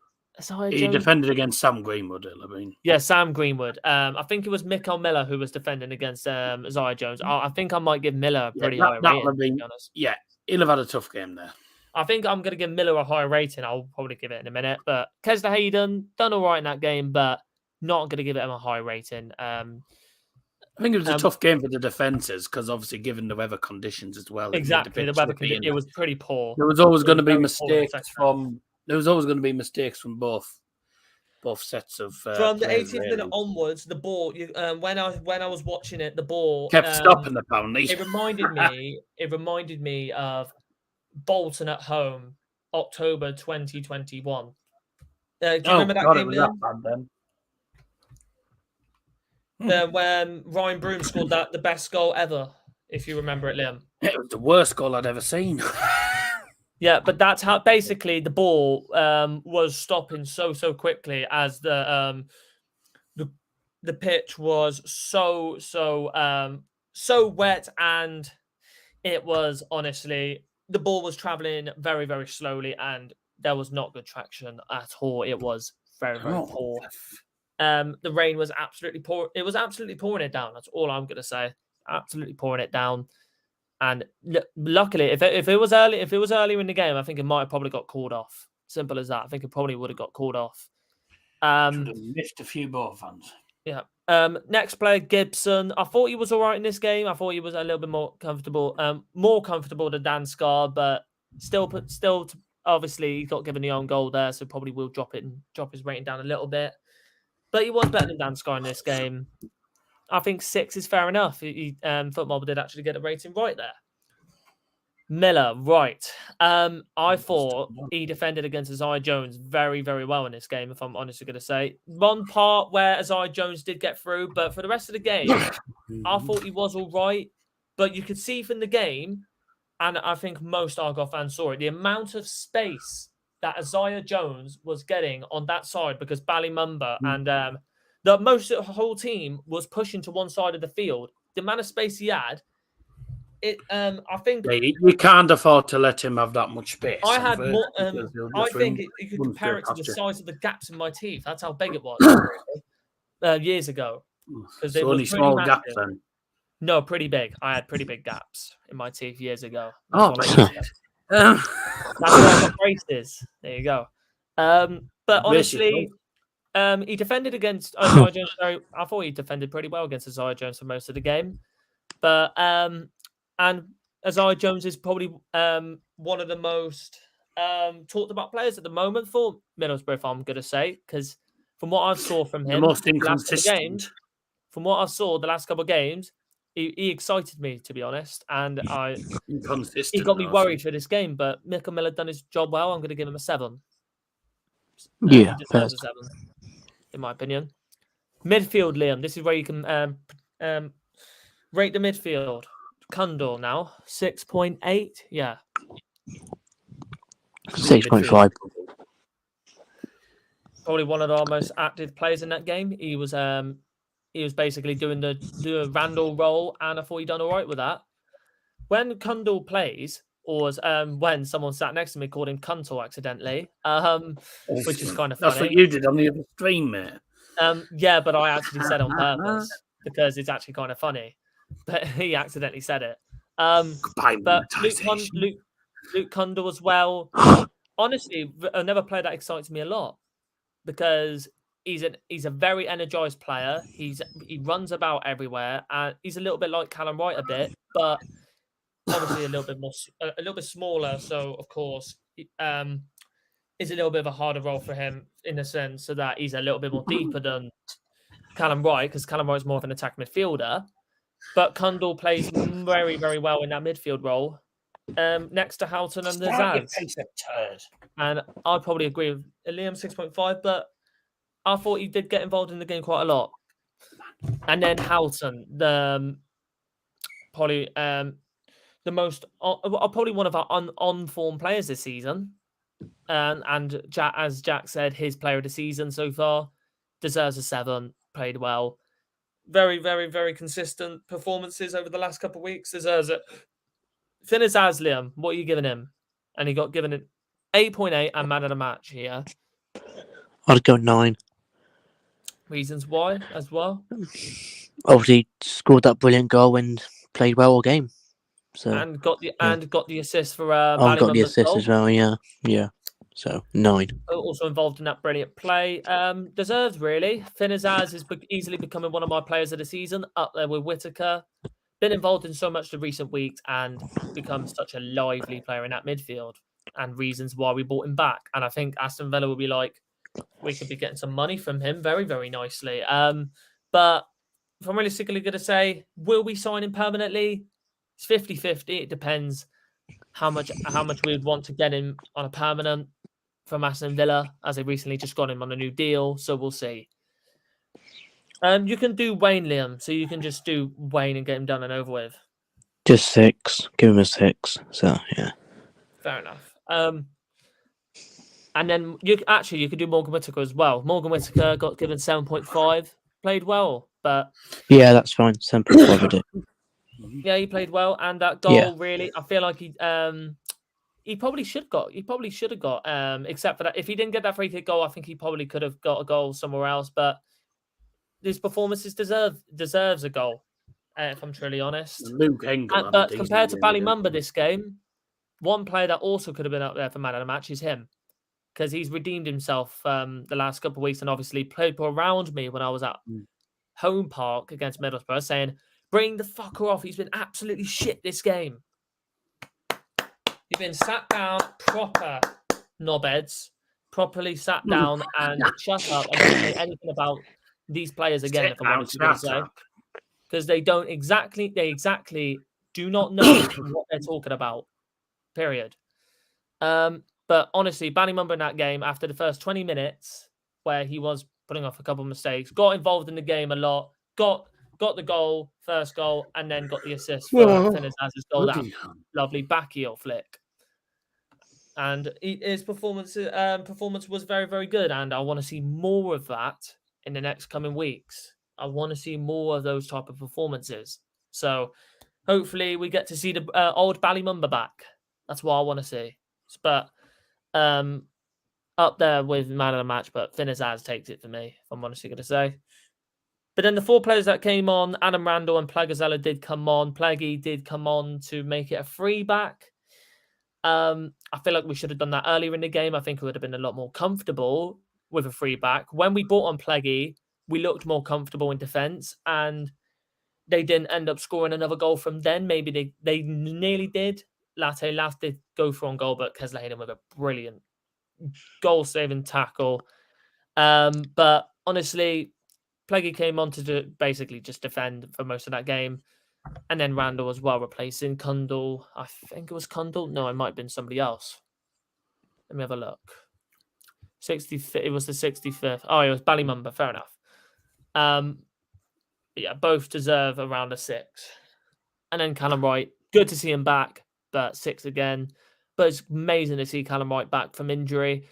He defended against Sam Greenwood. I mean, yeah, Sam Greenwood. I think it was Mikael Miller who was defending against Isaiah Jones. I think I might give Miller a pretty high rating. To be honest. Yeah, he'll have had a tough game there. I think I'm going to give Miller a high rating. I'll probably give it in a minute. But Kesler Hayden done all right in that game, but not going to give it a high rating. I think it was a tough game for the defences because obviously given the weather conditions as well. Exactly, the weather conditions. It was pretty poor. There was always going to be mistakes from. There was always going to be mistakes from both sets of. From the 80th minute onwards, the ball. When I was watching it, the ball kept stopping. Apparently, it reminded me of Bolton at home, October 2021. Do you remember that game? That bad then. When Ryan Broom scored the best goal ever, if you remember it, Liam. It was the worst goal I'd ever seen. Yeah, but that's how basically the ball was stopping so quickly as the pitch was so wet, and it was honestly the ball was traveling very, very slowly, and there was not good traction at all. It was very, very poor. The rain was absolutely poor. It was absolutely pouring it down. That's all I'm going to say. Absolutely pouring it down. And luckily, if it was earlier in the game, I think it might have probably got called off. Simple as that. I think it probably would have got called off. Should have missed a few ball fans. Yeah. Next player, Gibson. I thought he was all right in this game. I thought he was a little bit more comfortable than Dan Scar, but still, obviously, he got given the own goal there, so probably will drop his rating down a little bit. But he was better than Dan Scar in this game. I think 6 is fair enough. Football did actually get a rating right there. Miller, right. I thought he defended against Isaiah Jones very, very well in this game, if I'm honestly going to say. One part where Isaiah Jones did get through, but for the rest of the game, I thought he was all right. But you could see from the game, and I think most Argyle fans saw it, the amount of space that Isaiah Jones was getting on that side because Ballymumba and the whole team was pushing to one side of the field. The amount of space he had, I think you can't afford to let him have that much space. I had more. I think you could compare it to the size of the gaps in my teeth. That's how big it was years ago. Because so only small gaps then. No, pretty big. I had pretty big gaps in my teeth years ago. That's why I got braces. There you go. But honestly, he defended against Isaiah Jones. I thought he defended pretty well against Isaiah Jones for most of the game. But and Isaiah Jones is probably one of the most talked about players at the moment for Middlesbrough, if I'm going to say, because from what I saw from him, the most inconsistent. From what I saw the last couple of games, he excited me, to be honest, and he got me worried for this game. But Mikael Miller done his job well. I'm going to give him a 7. Yeah, he deserves a 7, in my opinion. Midfield, Liam. This is where you can rate the midfield. Kundal now 6.8. Yeah, 6.5. Probably one of our most active players in that game. He was basically doing the Randall role, and I thought he done all right with that. When Kundal plays, or when someone sat next to me called him Cuntle accidentally, which is kind of funny. That's what you did on the other stream, mate. Yeah, but I actually said on purpose because it's actually kind of funny. But he accidentally said it. But Luke Cundle as well. Honestly, another player that excites me a lot because he's a very energized player. He runs about everywhere, and he's a little bit like Callum Wright a bit, but obviously a little bit smaller. So of course, it's a little bit of a harder role for him in the sense so that he's a little bit more deeper than Callum Wright, because Callum Wright's more of an attack midfielder. But Cundle plays very, very well in that midfield role, next to Houghton and the Zaz. And I probably agree with Liam 6.5, but I thought he did get involved in the game quite a lot. And then Houghton, probably one of our on-form players this season. And as Jack said, his player of the season so far, deserves a 7, played well. Very, very, very consistent performances over the last couple of weeks. Deserves it. Finish as Liam. What are you giving him? And he got given an 8.8 and man of the match here. I'd go 9. Reasons why as well? Obviously scored that brilliant goal and played well all game. So and got the assist for got the assist as well, yeah. So 9. Also involved in that brilliant play. Deserved really. Finazaz is easily becoming one of my players of the season, up there with Whittaker. Been involved in so much the recent weeks and become such a lively player in that midfield. And reasons why we bought him back. And I think Aston Villa will be like, we could be getting some money from him very, very nicely. But if I'm realistically going to say, will we sign him permanently? It's 50-50. It depends how much we would want to get him on a permanent from Aston Villa, as they recently just got him on a new deal. So we'll see. You can do Wayne, Liam. So you can just do Wayne and get him done and over with. Just 6. Give him a 6. So yeah. Fair enough. And then you could do Morgan Whittaker as well. Morgan Whittaker got given 7.5, played well, but yeah, that's fine. 7.5 I did. Yeah, he played well, and that goal really, I feel like he probably should have got. Except for that, if he didn't get that free kick goal, I think he probably could have got a goal somewhere else. But his performances deserves a goal. If I'm truly honest. Luke Engel, but compared to Ballymumba this game, one player that also could have been up there for man of the match is him. Because he's redeemed himself the last couple of weeks and obviously played around me when I was at Home Park against Middlesbrough, saying, bring the fucker off. He's been absolutely shit this game. You've been sat down, proper knobheads, properly sat down and shut up and don't say anything about these players again, if I'm honest to say. Because they exactly do not know what they're talking about. Period. But honestly, Ballymumba in that game, after the first 20 minutes, where he was putting off a couple of mistakes, got involved in the game a lot, got the goal, first goal, and then got the assist for Finazaz's goal, that lovely back heel flick. And his performance was very, very good, and I want to see more of that in the next coming weeks. I want to see more of those type of performances. So hopefully we get to see the old Ballymumba back. That's what I want to see. But up there with man of the match, but Finazaz takes it for me, if I'm honestly going to say. But then the 4 players that came on, Adam Randall and Plagazella did come on. Plaggy did come on to make it a free back. I feel like we should have done that earlier in the game. I think we would have been a lot more comfortable with a free back. When we brought on Plaggy, we looked more comfortable in defence, and they didn't end up scoring another goal from then. Maybe they nearly did. Latte Lath did go for on goal, but Kesler hit him with a brilliant goal-saving tackle. But honestly, Plaggy came on to basically just defend for most of that game. And then Randall as well, replacing Cundle. I think it was Cundle. No, it might have been somebody else. Let me have a look. 65th. It was the 65th. Oh, it was Ballymumba. Fair enough. Yeah, both deserve around a 6. And then Callum Wright. Good to see him back, but 6 again. But it's amazing to see Callum Wright back from injury.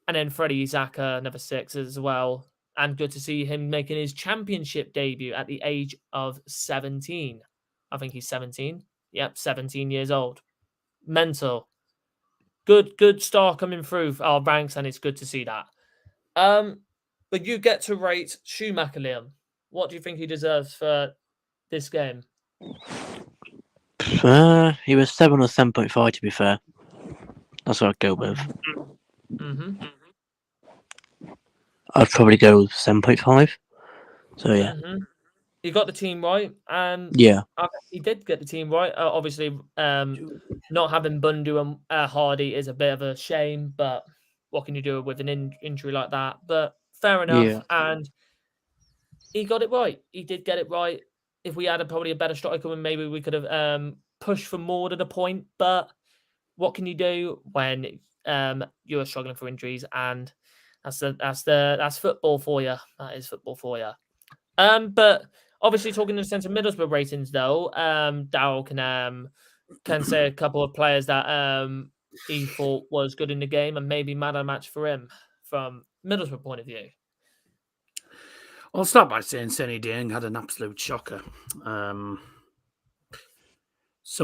And then Freddie Zaka, another 6 as well. And good to see him making his championship debut at the age of 17. I think he's 17. Yep, 17 years old. mental. Good star coming through our ranks, and it's good to see that. But you get to rate Schumacher, Liam. What do you think he deserves for this game? He was 7 or 7.5, to be fair. That's what I'd go with. Mm-hmm. I'd probably go with 7.5. So, yeah. Mm-hmm. He got the team right, and Yeah. he did get the team right. Obviously, not having Bundu and Hardy is a bit of a shame, but what can you do with an injury like that? But fair enough, Yeah. and he got it right. He did get it right. If we had probably a better striker, maybe we could have pushed for more than a point. But what can you do when you are struggling for injuries? And that's football for you. That is football for you. But obviously, talking in the sense of Middlesbrough ratings, though, Darryl can say a couple of players that he thought was good in the game and maybe man of the match for him from Middlesbrough point of view. I'll start by saying Senny Dieng had an absolute shocker. Some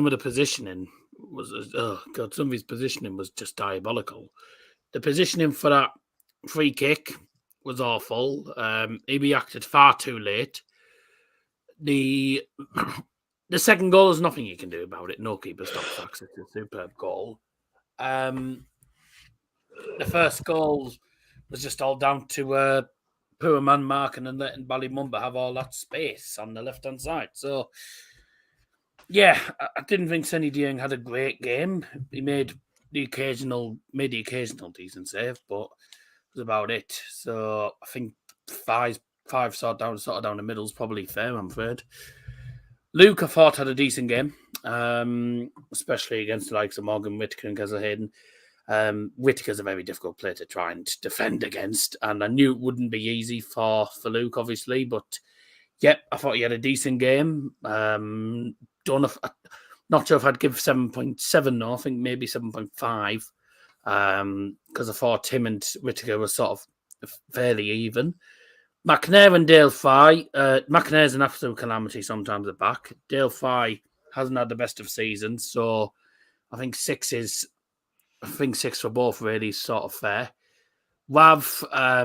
of the positioning was, some of his positioning was just diabolical. The positioning for that free kick was awful. He reacted far too late. The second goal is nothing you can do about it. No keeper stops facts. It's a superb goal. The first goal was just all down to poor man marking and letting Ballymumba have all that space on the left-hand side. So, yeah, I didn't think Senny Dieng had a great game. He made the occasional decent save, but was about it. So I think five sort of down the middle is probably fair, I'm afraid. Luke, I thought, had a decent game, especially against the likes of Morgan, Whittaker and Keza Hayden. Whittaker's a very difficult player to try and defend against, and I knew it wouldn't be easy for Luke, obviously, but yeah, I thought he had a decent game. Not sure if I'd give 7.7, no, I think maybe 7.5. Because I thought him and Whittaker were sort of fairly even. McNair and Dale Fye. McNair's an absolute calamity sometimes at back. Dale Fye hasn't had the best of seasons, so I think 6 for both really is sort of fair. Wav, I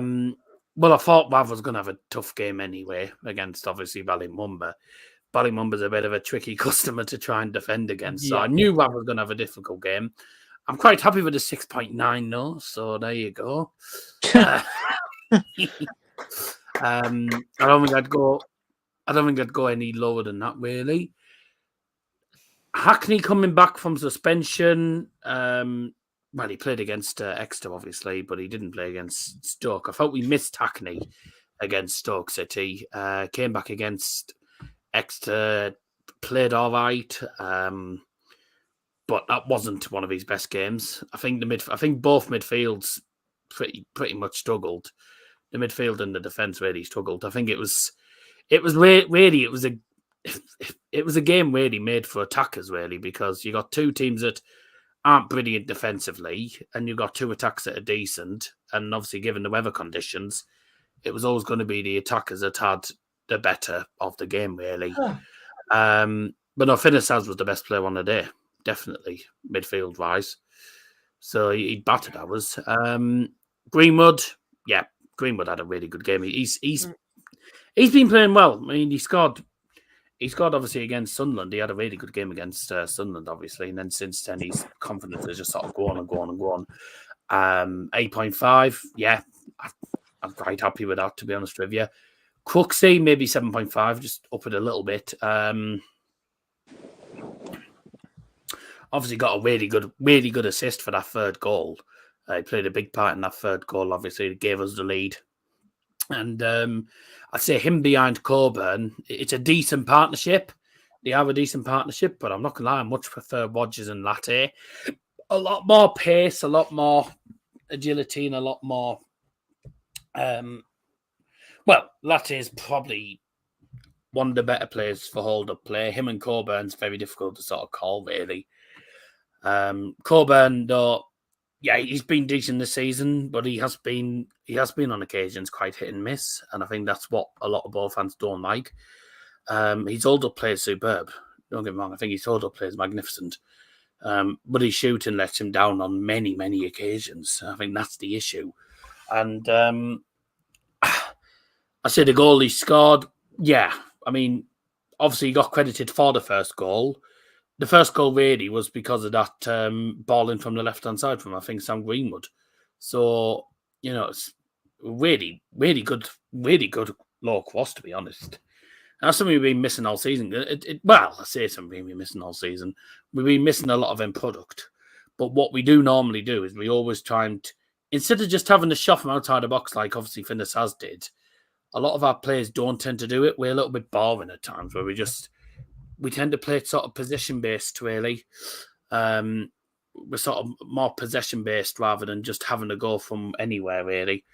thought Wav was going to have a tough game anyway against obviously Ballymumba. Ballymumba's a bit of a tricky customer to try and defend against, so I knew Wav was going to have a difficult game. I'm quite happy with the 6.9 though, so there you go. I don't think I'd go any lower than that, really. Hackney coming back from suspension. Well, he played against Exeter, obviously, but he didn't play against Stoke. I felt we missed Hackney against Stoke City. Came back against Exeter, played all right. But that wasn't one of his best games. I think both midfields pretty much struggled. The midfield and the defence really struggled. I think it was a game really made for attackers, really, because you got two teams that aren't brilliant defensively, and you've got two attacks that are decent. And obviously, given the weather conditions, it was always going to be the attackers that had the better of the game, really. But no, Finnessaz was the best player on the day. Definitely midfield wise, so he battered ours. Greenwood had a really good game. He's been playing well. I mean, he scored obviously against Sunderland. He had a really good game against Sunderland, obviously, and then since then his confidence has just sort of gone and gone and gone. 8.5, yeah, I'm quite happy with that, to be honest with you. Crooksy, maybe 7.5, just up it a little bit. Obviously got a really good assist for that third goal. He played a big part in that third goal, obviously. It gave us the lead. And I'd say him behind Coburn, it's a decent partnership. They have a decent partnership, but I'm not going to lie, I much prefer Rodgers and Latte. A lot more pace, a lot more agility, and a lot more... Latte is probably one of the better players for hold-up play. Him and Coburn's very difficult to sort of call, really. Coburn, though, yeah, he's been decent this season, but he has been on occasions quite hit and miss, and I think that's what a lot of ball fans don't like. His hold-up play is superb. Don't get me wrong, I think his hold-up play is magnificent. But his shooting lets him down on many, many occasions. I think that's the issue. And I said the goal he scored, yeah. I mean, obviously he got credited for the first goal. The first goal really was because of that ball in from the left-hand side from, I think, Sam Greenwood. So, it's really, really good low cross, to be honest. And that's something we've been missing all season. I say something we've been missing all season. We've been missing a lot of end product. But what we do normally do is we always try and, instead of just having the shot from outside the box like obviously Finners has did, a lot of our players don't tend to do it. We're a little bit boring at times where we tend to play it sort of possession-based, really. We're sort of more possession-based rather than just having to go from anywhere, really.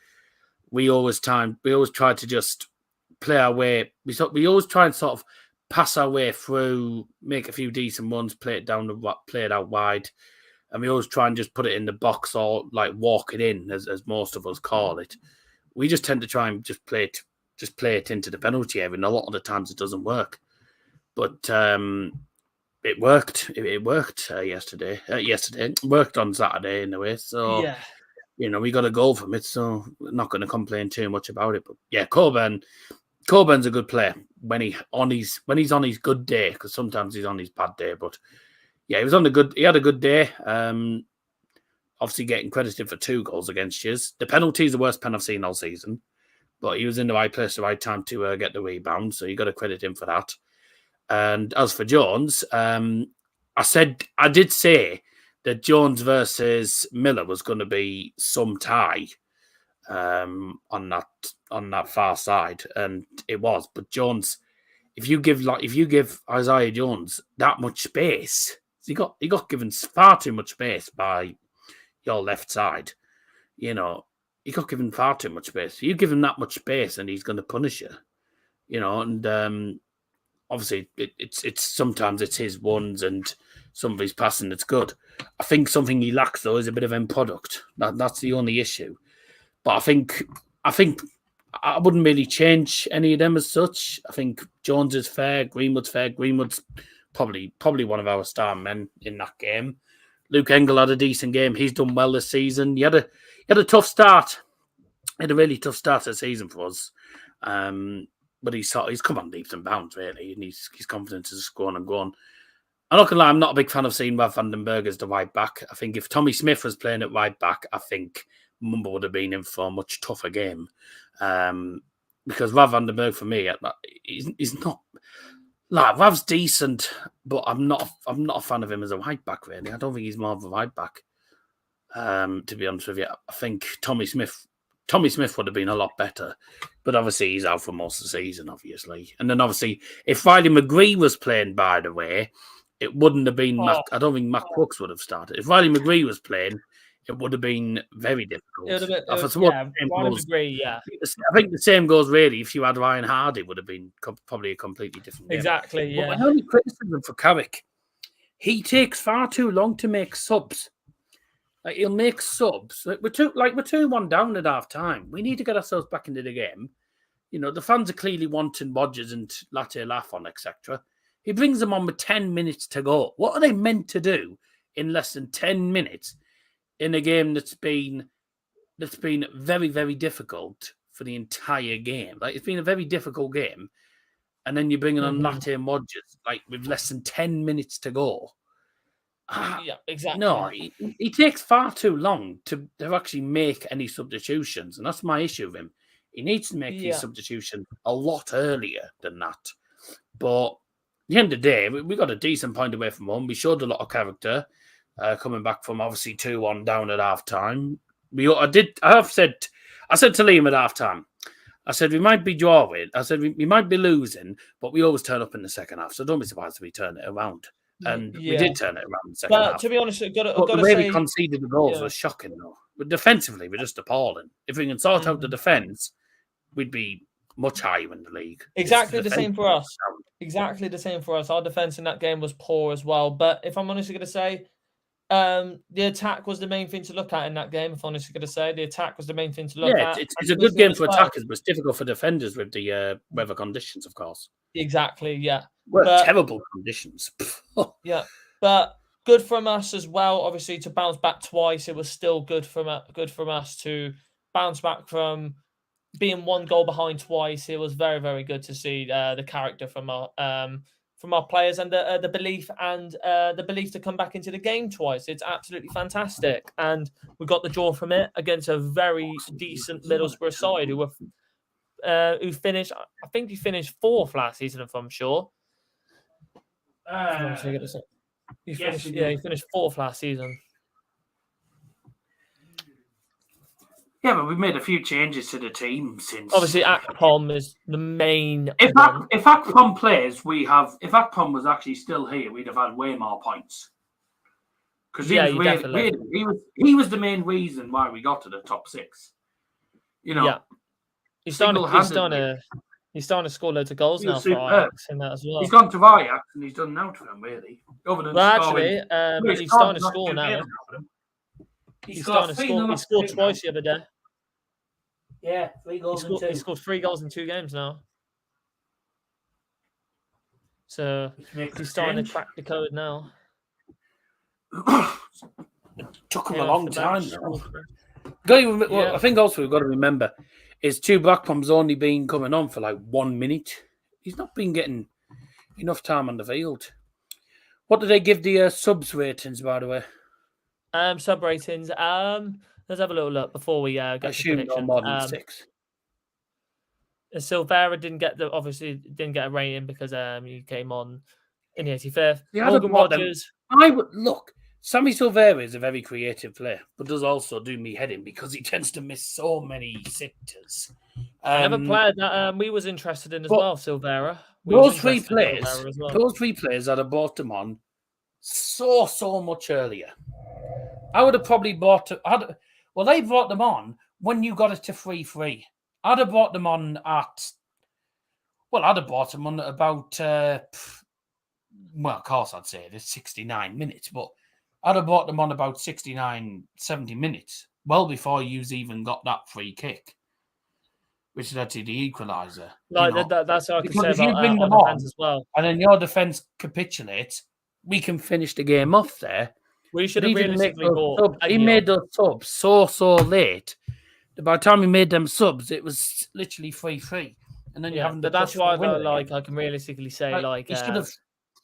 We always try to just play our way. We always try and sort of pass our way through, make a few decent ones, play it out wide, and we always try and just put it in the box or like walk it in, as most of us call it. We just tend to try and just play it into the penalty area, and a lot of the times it doesn't work. But it worked. It worked yesterday. It worked on Saturday in a way. So Yeah. We got a goal from it, so we're not going to complain too much about it. But yeah, Coburn's a good player when he's on his good day, because sometimes he's on his bad day. But yeah, he had a good day. Obviously getting credited for 2 goals against us. The penalty is the worst pen I've seen all season, but he was in the right place at the right time to get the rebound, so you got to credit him for that. And as for Jones, I did say that Jones versus Miller was going to be some tie on that far side, and it was. But Jones, if you give Isaiah Jones that much space, he got given far too much space by your left side. He got given far too much space. You give him that much space, and he's going to punish you. And obviously, it's sometimes it's his ones and some of his passing that's good. I think something he lacks though is a bit of end product. That's the only issue. But I think I wouldn't really change any of them as such. I think Jones is fair, Greenwood's fair. Greenwood's probably one of our star men in that game. Luke Engel had a decent game. He's done well this season. He had a tough start. He had a really tough start to the season for us. But he's come on leaps and bounds, really, and his confidence is going and going. I'm not going to lie, I'm not a big fan of seeing Rav van den Berg as the right back. I think if Tommy Smith was playing at right back, I think Mumba would have been in for a much tougher game. Because Rav van den Berg, for me, he's not... Like, Rav's decent, but I'm not a fan of him as a right back, really. I don't think he's more of a right back, to be honest with you. I think Tommy Smith would have been a lot better, but obviously he's out for most of the season, obviously. And then obviously, if Riley McGree was playing, by the way, it wouldn't have been... I don't think Matt Crooks would have started. If Riley McGree was playing, it would have been very difficult. Riley McGree, yeah. I think the same goes, really, if you had Ryan Hardy, would have been probably a completely different game. Exactly, yeah. But my only criticism for Carrick, he takes far too long to make subs. Like, he'll make subs. We're 2-1 down at half time. We need to get ourselves back into the game. The fans are clearly wanting Rodgers and Latte Lafon, etc. He brings them on with 10 minutes to go. What are they meant to do in less than 10 minutes in a game that's been very, very difficult for the entire game? Like, it's been a very difficult game, and then you're bringing on Latte and Rodgers with less than 10 minutes to go. Yeah, exactly. No, he takes far too long to actually make any substitutions, and that's my issue with him. He needs to make these substitutions a lot earlier than that. But at the end of the day, we got a decent point away from home. We showed a lot of character coming back from obviously 2-1 down at half time. I said to Liam at half time, I said we might be drawing. I said we might be losing, but we always turn up in the second half. So don't be surprised if we turn it around. And we did turn it around in the second half. But to be honest, the way we conceded the goals was shocking, though. But defensively, we're just appalling. If we can sort out the defence, we'd be much higher in the league. Exactly the same for us. Exactly the same for us. Our defence in that game was poor as well. But if I'm honestly going to say, the attack was the main thing to look at in that game. If I'm honestly going to say, the attack was the main thing to look at. It's a good game for attackers, but it's difficult for defenders with the weather conditions, of course. Exactly, yeah. Well, terrible conditions. Yeah, but good from us as well. Obviously, to bounce back twice, it was still good from us to bounce back from being 1 goal behind twice. It was very, very good to see the character from our players and the belief to come back into the game twice. It's absolutely fantastic, and we got the draw from it against a very decent Middlesbrough side who finished. I think he finished 4th last season, if I'm sure. He finished 4th last season. Yeah, but we've made a few changes to the team since. Obviously, Akpom is the main. If Akpom plays, if Akpom was actually still here, we'd have had way more points. Because he was the main reason why we got to the top 6. You know, yeah. He's starting to score loads of goals now for Ajax in that as well. He's gone to Ajax and he's done now to them, really. He's starting to score now. He scored twice the other day. Yeah, 3 goals and 2. He scored 3 goals in 2 games now. So he's starting to crack the code now. It took him a long time. I think also we've got to remember is Chuba Akpom's only been coming on for like 1 minute. He's not been getting enough time on the field. What do they give the subs ratings, by the way? Sub ratings. Let's have a little look before we get to prediction. No more than 6. Silvera didn't get a rating because he came on in the 85th. Morgan Rogers. Sammy Silvera is a very creative player, but does also do me heading because he tends to miss so many sitters. Another player that we was interested in as well, Silvera. Those 3 players I'd have bought them on so much earlier. I would have probably bought. They brought them on when you got it to 3-3. I'd have bought them on at. I'd have bought them on at about. Of course, I'd say it's 69 minutes, but I'd have bought them on about 69, 70 minutes, well before you've even got that free kick, which led to the equaliser. That's what I can say if you about bring them our on defence as well. And then your defence capitulates, we can finish the game off there. We should have realistically bought. He made those subs so late. By the time he made them subs, it was literally 3-3. And then you haven't. But that's why I can realistically say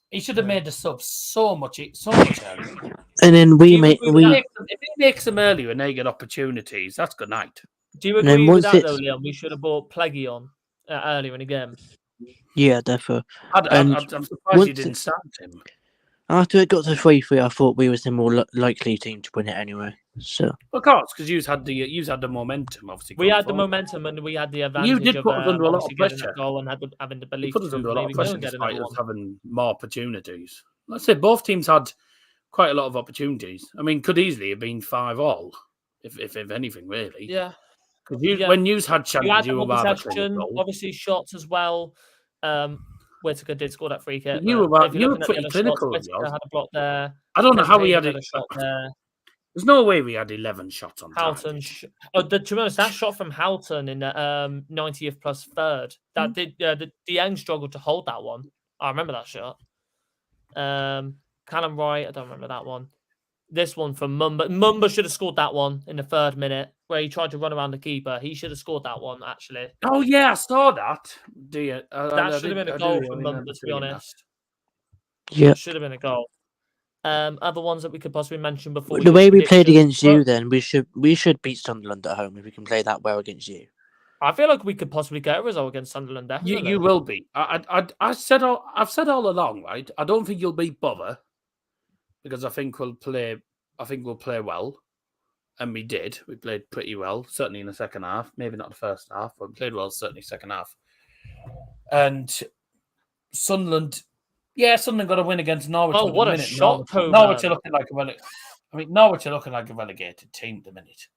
he should have made the subs so much earlier. And then if he makes them earlier and they get opportunities, that's good night. Do you agree with that though, Liam? We should have bought Pleggy on earlier in the game. Yeah, definitely. I'm surprised you didn't start him. After it got to 3-3, I thought we was the more likely team to win it anyway. So, of course, because you had the momentum. Obviously, we had the momentum and we had the advantage. You did put us under a lot of pressure. Goal and having the belief. Put us under a lot of pressure despite us having more opportunities. Let's say both teams had quite a lot of opportunities. I mean, could easily have been 5-5, if anything, really. Yeah. When you had chances, you were rather clinical. Obviously, shots as well. Whittaker did score that free kick. You were pretty clinical. Whittaker had a block there. I don't know how we had a shot there. There's no way we had 11 shots on Houghton. To be honest, that shot from Houghton in the 90th plus third, that did the Young struggled to hold that one. I remember that shot. Callum Wright, I don't remember that one. This one from Mumba. Mumba should have scored that one in the 3rd minute where he tried to run around the keeper. He should have scored that one, actually. Oh, yeah, I saw that. That should have been a goal from Mumba, to be honest. Yeah. It should have been a goal. Other ones that we could possibly mention before. The way we played against you, then we should beat Sunderland at home if we can play that well against you. I feel like we could possibly get a result against Sunderland. Definitely. You will be. I've said all along, right? I don't think you'll beat Bother because I think we'll play well, and we did. We played pretty well, certainly in the second half. Maybe not the first half, but we played well certainly second half. And Sunderland. Yeah, Sunderland got a win against Norwich. Oh, what a shot! Norwich are looking like a relegated team at the minute.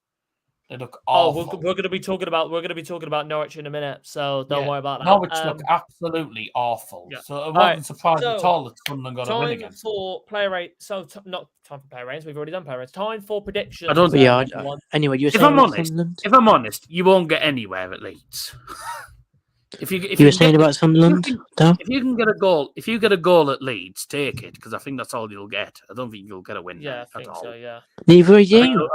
They look awful. Oh, we're going to be talking about Norwich in a minute, so don't worry about that. Norwich look absolutely awful. Yeah. So I wasn't surprised at all that Sunderland got a win against. Time for player rates. Not time for player rates. We've already done player rates. Time for predictions. I don't think. Yeah. Anyway, if I'm honest, you won't get anywhere at Leeds. You were saying about Sunderland, though? If you can get a goal, if you get a goal at Leeds, take it, because I think that's all you'll get. I don't think you'll get a win. Yeah, there I think at all. so. Yeah. Neither are I think you.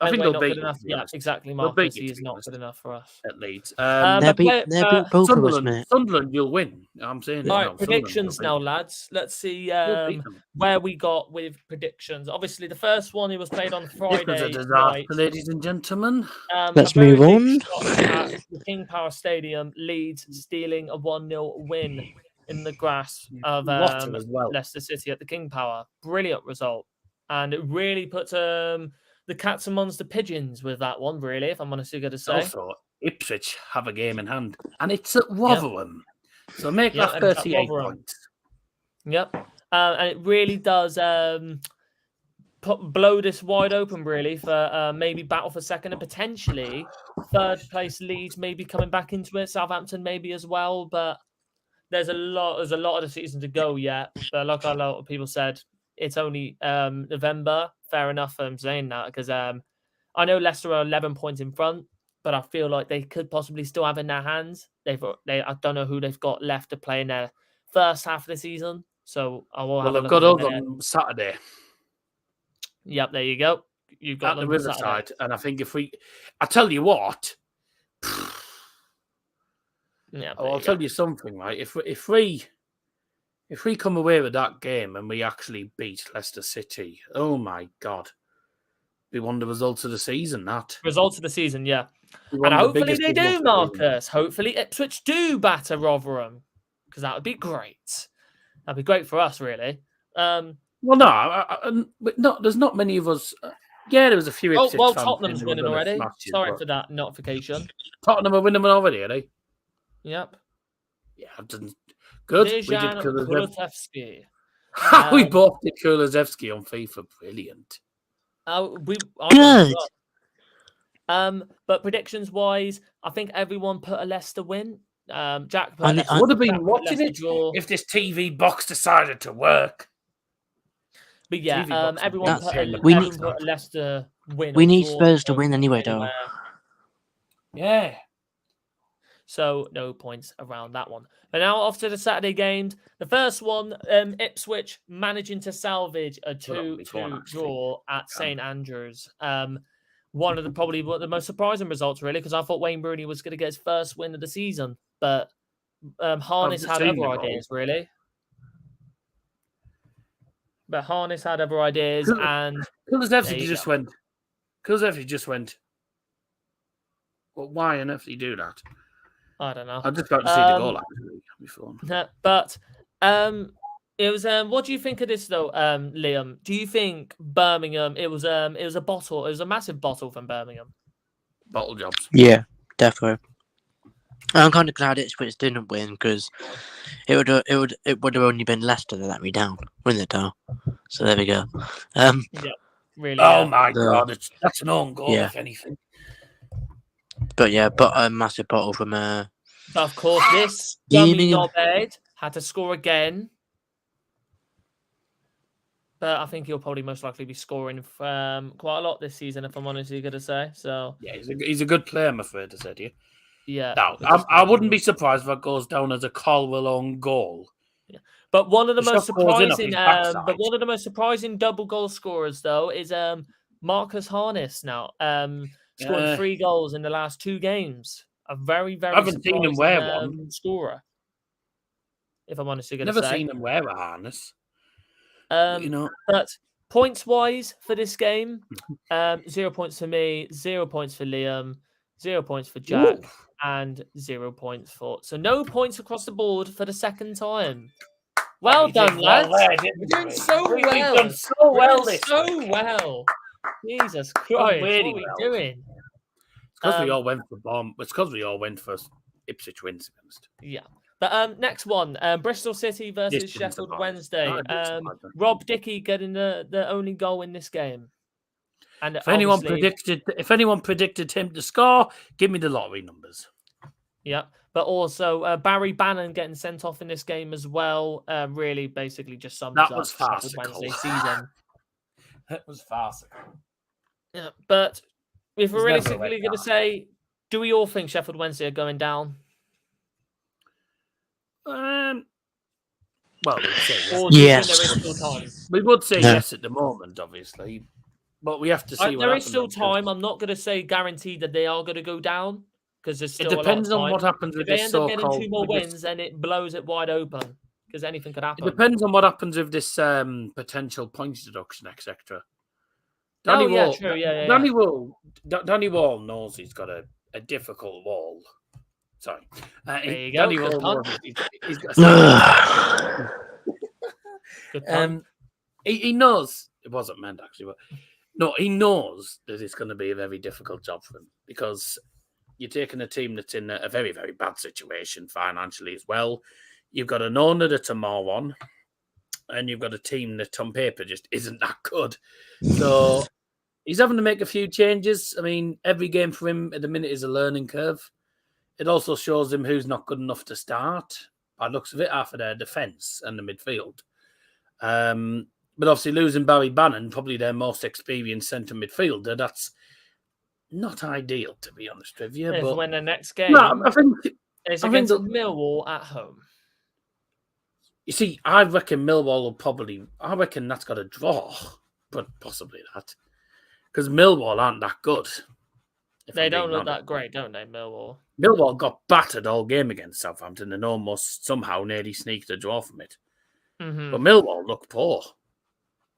I think Anyway, they'll not beat good you, enough. to be Yeah, honest. exactly. They'll beat Marcus, you, he to is be not honest, good enough for us. at Leeds. They beat both of us, mate. Sunderland, you'll win. I'm saying it All now. right, predictions now, lads. Let's see You'll beat them. where we got with predictions. Obviously, the first one, it was played on This was Friday a disaster, night. ladies and gentlemen. Let's a very move big on. shot at the King Power Stadium, Leeds stealing a 1-0 win in the grass of Rotten as well. Leicester City at the King Power. Brilliant result. And it really put the cats amongst the pigeons with that one, really, if I'm honestly going to say. Also, Ipswich have a game in hand, and it's at Rotherham. So make that and it's at 38 Rotherham. points. Yep. And it really does blow this wide open, really, for maybe battle for second and potentially third place Leeds maybe coming back into it. Southampton maybe as well, but there's a lot of the season to go yet. But like a lot of people said, it's only November. Fair enough for saying that, because I know Leicester are 11 points in front, but I feel like they could possibly still have in their hands. I don't know who they've got left to play in their first half of the season. So I will have a Well, look they've got at us them. on Saturday Yep, there you go. You've got at the them Riverside, Saturday. and I think I tell you what, Yeah, I'll tell you something, right? If we come away with that game and we actually beat Leicester City, oh my God, be one of the results of the season. That results of the season, yeah. Be one And of the hopefully biggest they results do, of the season. Marcus. Hopefully Ipswich do batter Rotherham, because that would be great. That'd be great for us, really. Well, no, there's not many of us. Yeah, there was a few Ipswich fans. Tottenham's winning already. Sorry but for that notification. Tottenham are winning already, are they? Yep. Yeah, good. Dejan We did Kulusevski. we both did Kulusevski on FIFA. Brilliant. Good. But predictions wise, I think everyone put a Leicester win. Jack would have been watching it if this TV box decided to work. But yeah, everyone put a Leicester win. We need Spurs to win anyway, though. Yeah. So no points around that one. But now off to the Saturday games. The first one, Ipswich managing to salvage a 2-2 draw at St Andrews. One of probably the most surprising results, really, because I thought Wayne Rooney was going to get his first win of the season. But Harness had other ideas, really. But Harness had other ideas, and Kulusevski just went. Well, why on earth did he do that? I don't know. I just got to see the goal actually before. But it was. What do you think of this though, Liam? Do you think Birmingham? It was a bottle. It was a massive bottle from Birmingham. Bottle jobs. Yeah, definitely. I'm kind of glad Ipswich didn't win, because it would have only been Leicester that let me down, wouldn't it, though? So there we go. Yeah, really. Oh my God, that's an own goal, if anything. But a massive bottle from Of course, this dummy knobhead had to score again. But I think he'll probably most likely be scoring quite a lot this season, if I'm honestly going to say. So yeah, he's a good player, I'm afraid to say to you. Yeah. No, I wouldn't be surprised if that goes down as a Caldwell own goal. Yeah. But one of the most surprising double goal scorers though is Marcus Harness now. Scored 3 goals in the last 2 games. A very, very I haven't seen him wear one scorer. If I'm honestly going to say. Never seen him wear a harness. But points wise for this game, 0 points for me, 0 points for Liam, 0 points for Jack, and 0 points for. So no points across the board for the second time. Well done, lads. We're doing so well. We've done so well. So well. Jesus Christ, what are we doing? It's because we all went for bomb. It's because we all went for Ipswich wins. Yeah. But next one, Bristol City versus Sheffield Wednesday. Rob Dickey getting the only goal in this game. And if anyone predicted him to score, give me the lottery numbers. Yeah, but also Barry Bannon getting sent off in this game as well. Really, basically just sums up Sheffield Wednesday season. That was farcical. Yeah, but if we're realistically going to say, do we all think Sheffield Wednesday are going down? Well, we'd say yes. Or do you Yes. think there is still time? We would say No. yes at the moment, obviously, but we have to see what There happens. is still time. I'm not going to say guaranteed that they are going to go down because there's It still depends a lot of on time. what happens If with they this end up getting so-called. 2 more wins, then it blows it wide open because anything could It happen. depends on what happens with this potential points deduction, etc. Oh, yeah, true. Yeah. Danny Wall knows he's got a difficult wall. Sorry. There you go. Danny Good Wall pun. knows he's got a Good pun. he knows it wasn't meant actually, but no, he knows that it's going to be a very difficult job for him because you're taking a team that's in a very, very bad situation financially as well. You've got an owner that's a moron, and you've got a team that on paper just isn't that good. So he's having to make a few changes. I mean, every game for him at the minute is a learning curve. It also shows him who's not good enough to start. By the looks of it, half of their defence and the midfield. But obviously losing Barry Bannon, probably their most experienced centre midfielder, that's not ideal, to be honest with you. If But when the next game no, is I against think Millwall at home. you see, I reckon Millwall will probably. I reckon that's got a draw, but possibly that because Millwall aren't that good. They don't look that great, don't they, Millwall? Millwall got battered all game against Southampton and almost somehow nearly sneaked a draw from it. Mm-hmm. But Millwall look poor.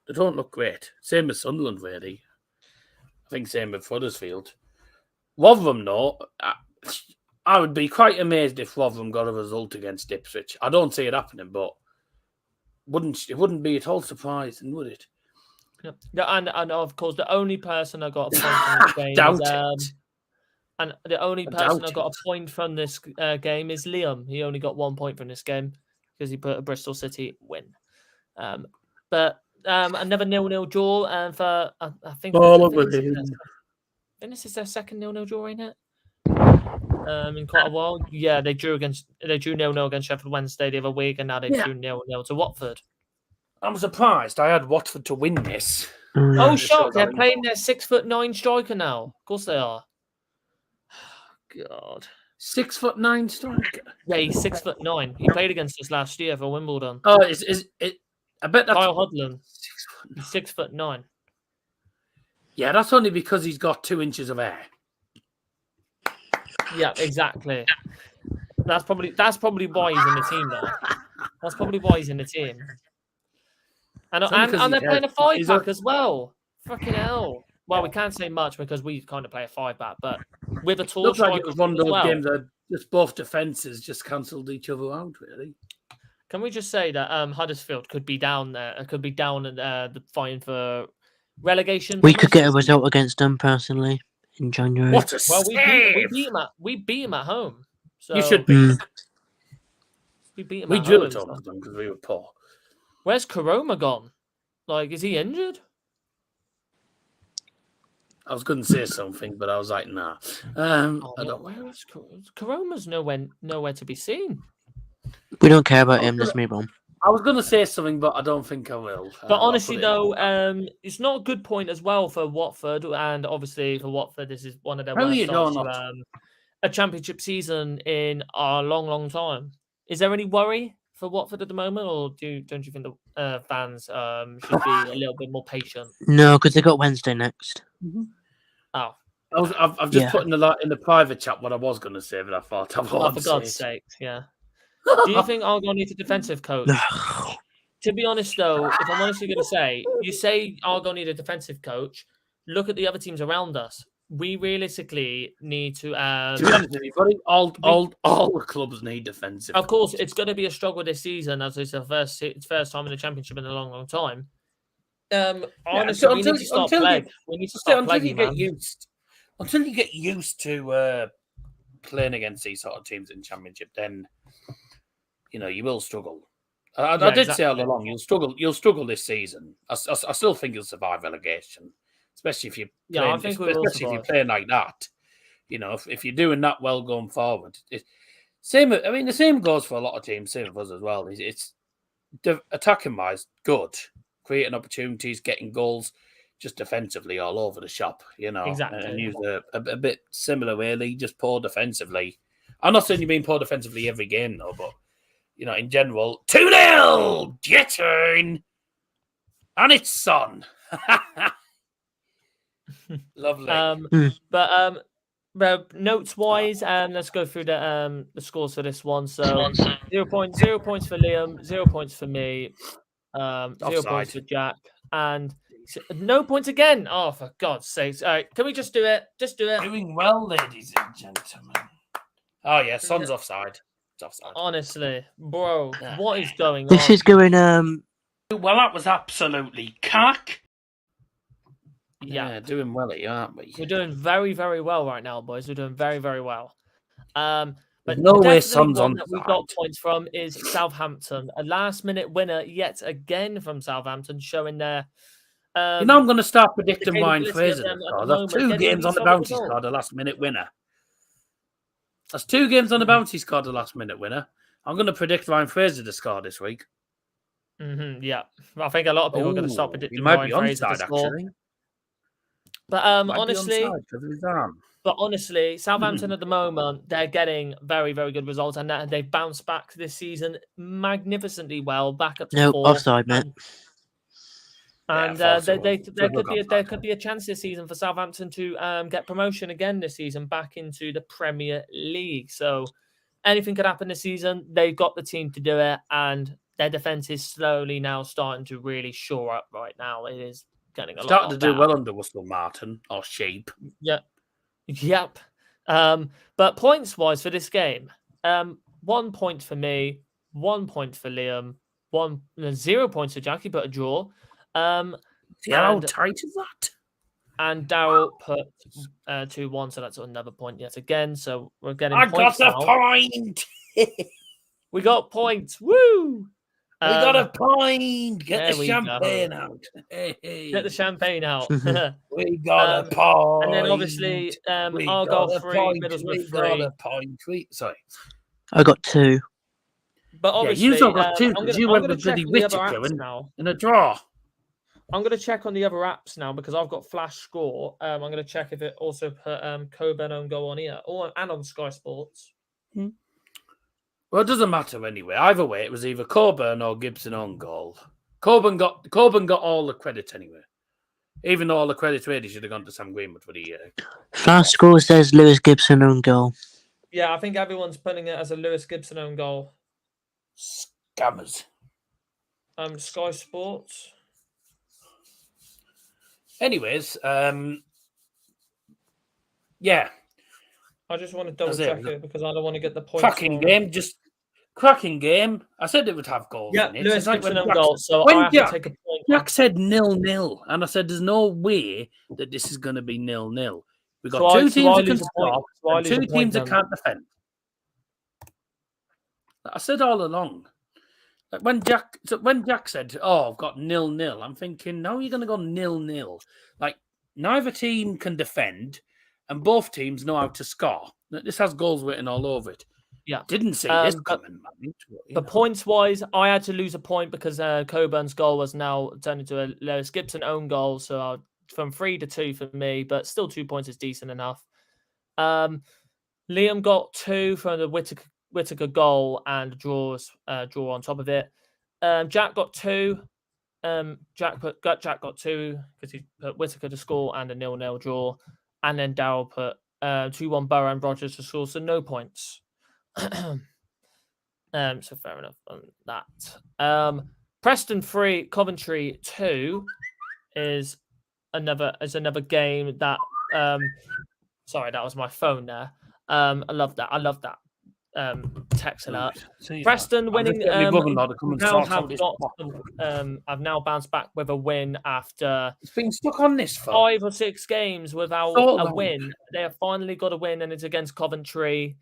They don't look great. Same as Sunderland, really. I think same with Huddersfield. Rotherham, though, I would be quite amazed if Rotherham got a result against Ipswich. I don't see it happening, but it wouldn't be at all surprising, would it? Yeah, and of course, the only person I got a point from this game Doubt is, it. and the only I person doubt I got it. a point from this game is Liam. He only got 1 point from this game because he put a Bristol City win. But another 0-0 draw, and for I think this is their second 0-0 draw, ain't it? In quite a while. Yeah, they drew 0-0 against Sheffield Wednesday the other week, and now they drew 0-0 to Watford. I'm surprised. I had Watford to win this. Oh, shock! They're playing their 6'9" striker now. Of course they are. God. 6'9" striker. Yeah, he's 6'9". He played against us last year for Wimbledon. Oh, is it? I bet that's Kyle Hudlin. He's 6'9". Yeah, that's only because he's got 2 inches of hair. Yeah, exactly. That's probably why he's in the team now. That's probably why he's in the team. And they're playing a 5-back as well. Fucking hell. Well, we can't say much because we kind of play a 5-back, but with a tall Looks like striker it was one of those well. games that just both defences just cancelled each other out, really. Can we just say that Huddersfield could be down there? Could be down at the fighting for relegation. We could get a result against them personally in January. What a Well, save! we beat them at home. So You should be. We beat them. We at drew home, it on them because we were poor. Where's Karoma gone? Like, is he injured? I was going to say something, but I was like, nah. I don't. Where is Karoma's nowhere to be seen. We don't care about him. Let's move on. I was going to say something, but I don't think I will. But honestly, though, it's not a good point as well for Watford, and obviously for Watford, this is one of their worst starts to a championship season in a long, long time. Is there any worry for Watford at the moment, or don't you think the fans should be a little bit more patient? No, because they got Wednesday next. Mm-hmm. Oh, I've just put in the private chat what I was going to say, but I thought I won't. For God's sake, yeah. Do you think Argyle needs a defensive coach? To be honest, though, if I'm honestly going to say, you say Argyle need a defensive coach. Look at the other teams around us. We realistically need to. To be honest with you, buddy, all the clubs need defensive. Of course, it's going to be a struggle this season, as it's the first time in the championship in a long, long time. Honestly, we need to start playing. We need to start playing, until you get used to playing against these sort of teams in championship, then you will struggle. I did say all along you'll struggle this season. I still think you'll survive relegation, especially if you're playing like that. If you're doing that well going forward. The same goes for a lot of teams, same with us as well. It's attacking wise good, creating opportunities, getting goals, just defensively all over the shop. Exactly. And use a bit similar really, just poor defensively. I'm not saying you've been poor defensively every game though, but in general. 2-0, Jetting, and it's Son. Lovely. But notes wise, let's go through the scores for this one. So 0 points for Liam, 0 points for me, 0 points for Jack, and no points again. Oh, for God's sakes! All right, can we just do it? Just do it. Doing well, ladies and gentlemen. Oh yeah, Son's offside. It's offside. Honestly, bro, what is going on? This is going Well, that was absolutely cack. Yeah, doing well here, aren't we? We're doing very, very well right now, boys. We're doing very, very well. But no way Son's on that we got points from is Southampton. A last-minute winner yet again from Southampton, showing their. I'm going to start predicting Ryan Fraser. That's 2 games on the bounty scored a last-minute winner. That's 2 games on the bounty scored a last-minute winner. I'm going to predict Ryan Fraser to score this week. Yeah, I think a lot of people are going to start predicting Ryan Fraser to score. Actually. But honestly, Southampton at the moment, they're getting very, very good results, and they've bounced back this season magnificently well, back up to 4th. Offside, mate. And there could be a chance this season for Southampton to get promotion again this season back into the Premier League. So anything could happen this season. They've got the team to do it, and their defense is slowly now starting to really shore up right now. It is getting a starting lot to do well under Russell Martin or Sheep. Yep. But points wise for this game, 1 point for me, 1 point for Liam, 0 points for Jackie, but a draw. How tight is that? And Darryl put 2-1, so that's another point yet again. So we're getting. I points got a point. We got points. Woo! We got a point. Get the champagne out. Get the champagne out. We got a point. And then obviously, Argyle 3, Middlesbrough 3. Sorry. I got 2. But obviously, you've got 2 because you went with bloody Whittaker in a draw. I'm going to check on the other apps now because I've got Flash Score. I'm going to check if it also put Coburn on go on here and on Sky Sports. Well, it doesn't matter anyway. Either way, it was either Coburn or Gibson on goal. Coburn got all the credit anyway. Even though all the credit really should have gone to Sam Greenwood for the year. Fast score says Lewis Gibson on goal. Yeah, I think everyone's putting it as a Lewis Gibson own goal. Scammers. Sky Sports. Anyways, yeah. I just want to double check it because I don't want to get the points. Cracking game. I said it would have goals in it. Lewis Gibson on goal, so I have to take a point. Jack said 0-0, and I said there's no way that this is going to be 0-0. We've got 2 teams that can stop and 2 teams that can't defend. I said all along. Like when Jack said, "Oh, I've got 0-0," I'm thinking, "No, you're going to go 0-0." Like neither team can defend, and both teams know how to score. This has goals written all over it. Yeah, didn't see this coming, man. But points wise, I had to lose a point because Coburn's goal was now turned into a Lewis Gibson own goal. So from 3 to 2 for me, but still 2 points is decent enough. Liam got 2 from the Whittaker goal and draw on top of it. Jack got 2. Jack got 2 because he put Whittaker to score and a 0-0 draw, and then Darryl put 2-1 Burrow and Rogers to score, so no points. So fair enough on that. Preston 3, Coventry 2 is another game that sorry, that was my phone there. I love that. Text alert. Preston winning. I've now bounced back with a win after it's been stuck on this for 5 or 6 games without a win. They have finally got a win, and it's against Coventry,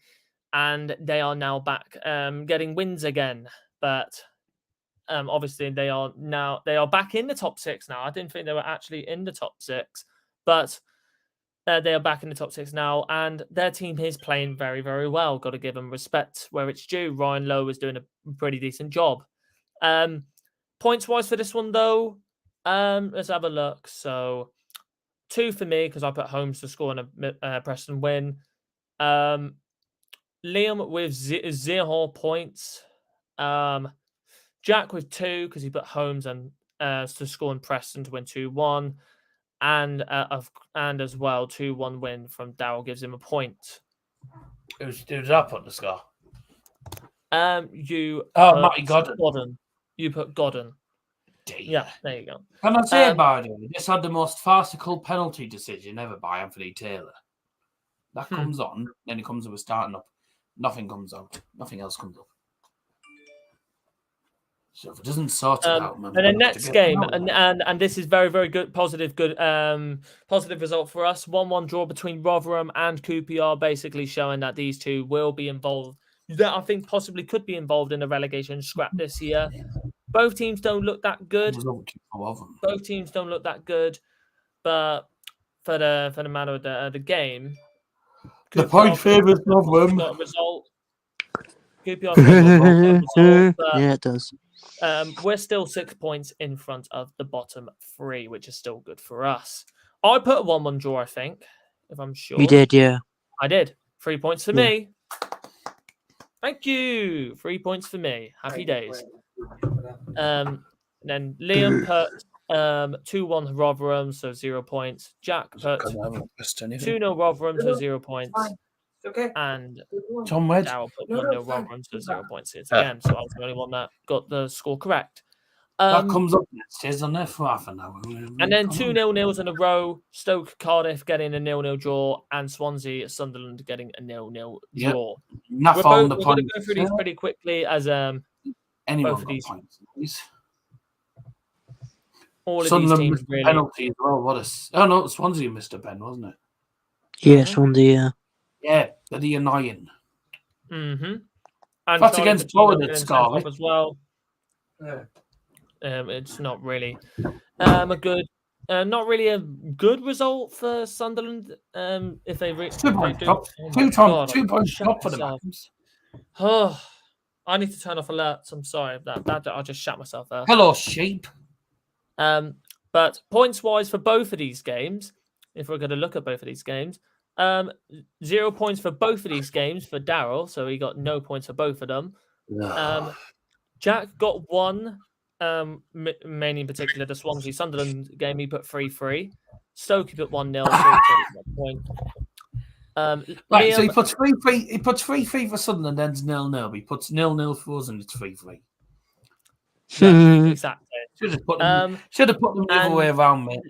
and they are now back getting wins again. But obviously they are back in the top 6 now. I didn't think they were actually in the top 6, but they are back in the top 6 now, and their team is playing very, very well. Got to give them respect where it's due. Ryan Lowe is doing a pretty decent job. Points wise for this one though, let's have a look. So 2 for me because I put Holmes to score and a Preston win. Liam with 0 points. Jack with 2 because he put Holmes and to score and Preston to win 2-1, and as well 2-1 win from Darryl gives him a point. Who's up on the score? You Matty Godden. Godden. You put Godden. Yeah, there you go. Can I say about it? This had the most farcical penalty decision ever by Anthony Taylor. That comes on, then it comes with starting up. Nothing comes out. Nothing else comes up. So if it doesn't sort it out, man. And the next game, and this is very, very good, positive result for us. 1-1 draw between Rotherham and QPR, basically showing that these two will be involved. That I think possibly could be involved in a relegation scrap this year. Both teams don't look that good. Both teams don't look that good, but for the matter of the game, the point favours Rotherham. Got a result. QPR got a result, but, yeah, it does. We're still 6 points in front of the bottom 3, which is still good for us. I put a 1-1 draw, I think, if I'm sure. You did, yeah. I did. 3 points for me. Thank you. 3 points for me. Happy days. Then Liam put 2-1 Rotherham, so 0 points. Jack put 2-0 Rotherham, so 0 points. Okay. And Tom Wedge. Darryl put 1-0 Rotherham, so 0 points again. So I was the only one that got the score correct. That comes up next, isn't it, for half an hour? And then 2 0-0s in a row. Stoke, Cardiff getting a 0-0 draw, and Swansea, Sunderland getting a 0-0 draw. We're going to go through these pretty quickly as anyone both of these. Points, please. All of Sunderland these teams really. Penalty as well. No, Swansea missed a pen, wasn't it? Yeah, Swansea, yeah. Yeah, bloody annoying. Mm-hmm. And that's against Bowen at Scarlet as well. Yeah. It's not really not really a good result for Sunderland. If they reach 2 points top, 2 points top for the Magnums. Oh, I need to turn off alerts. I'm sorry that I just shut myself there. Hello, sheep. But points wise for both of these games, if we're going to look at both of these games, 0 points for both of these games for Darryl, so he got no points for both of them. Jack got 1. Mainly in particular the Swansea Sunderland game, he put 3-3. Stoke he put 1-0, so point. Right, Liam, so he puts 3-3. He puts 3-3 for Sunderland, then 0-0. He puts 0-0 for us, and it's 3-3. Exactly. Should have put them the other way around, mate.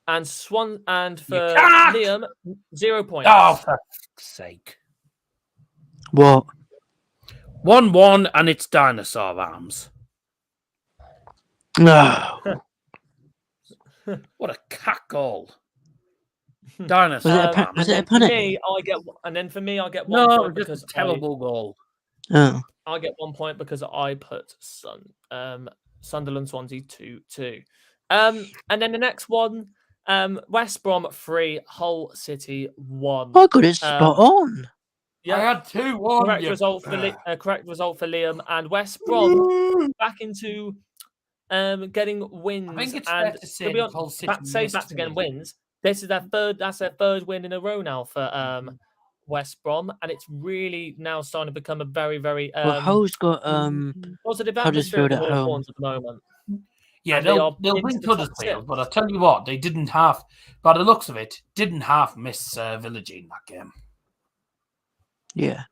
And for Liam, 0 points. Oh, for fuck's sake! What? 1-1, and it's dinosaur arms. No. What a cackle. Dinosaur. Was it a penalty? For me, I get 1 point because a terrible goal. Oh. I get 1 point because I put Sunderland Swansea 2-2. And then the next one, West Brom 3, Hull City 1. Oh, good, it's spot on. Yeah, I had 2-1. Correct result for Liam, and West Brom back into getting wins. I think it's and fair to say Hull City back to getting wins. This is their third win in a row now for West Brom, and it's really now starting to become a very, very Hull's got positive atmosphere at the moment. Yeah, they'll win Huddersfield, but I tell you what, they didn't half, by the looks of it, miss Village in that game. Yeah.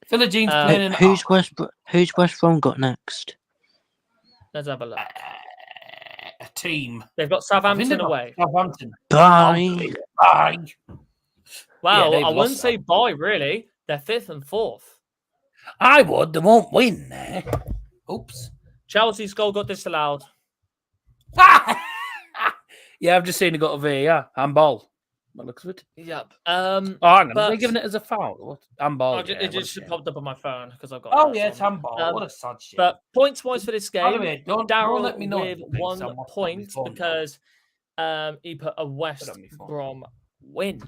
Village's playing. Who's West Brom got next? Let's have a look. A team. They've got Southampton away. Southampton. Bye. Bye. Well, I wouldn't say bye, really. They're 5th and 4th. I would. They won't win there. Oops. Chelsea's goal got disallowed. Yeah, I've just seen it got a VAR. Handball. By the looks of it. Yep. Hang on. Are they giving it as a foul? What? Handball. It just popped up on my phone because I've got. Oh yeah, it's handball. What a sad shit. But points wise for this game, way, Darryl let me know with 1 point because he put a West Brom win.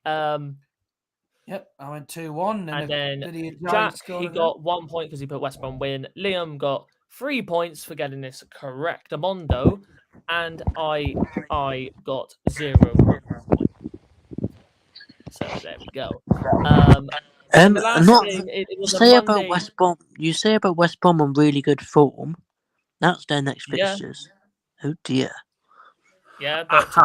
Yep, I went 2-1, and then Jack he got 1 point because he put West Brom win. Liam got 3 points for getting this correct, Amondo, and I got 0 points. So there we go. In the last not game, it was a say about Monday. West Brom. You say about West Brom on really good form. That's their next Yeah. fixtures. Oh dear. Yeah, but to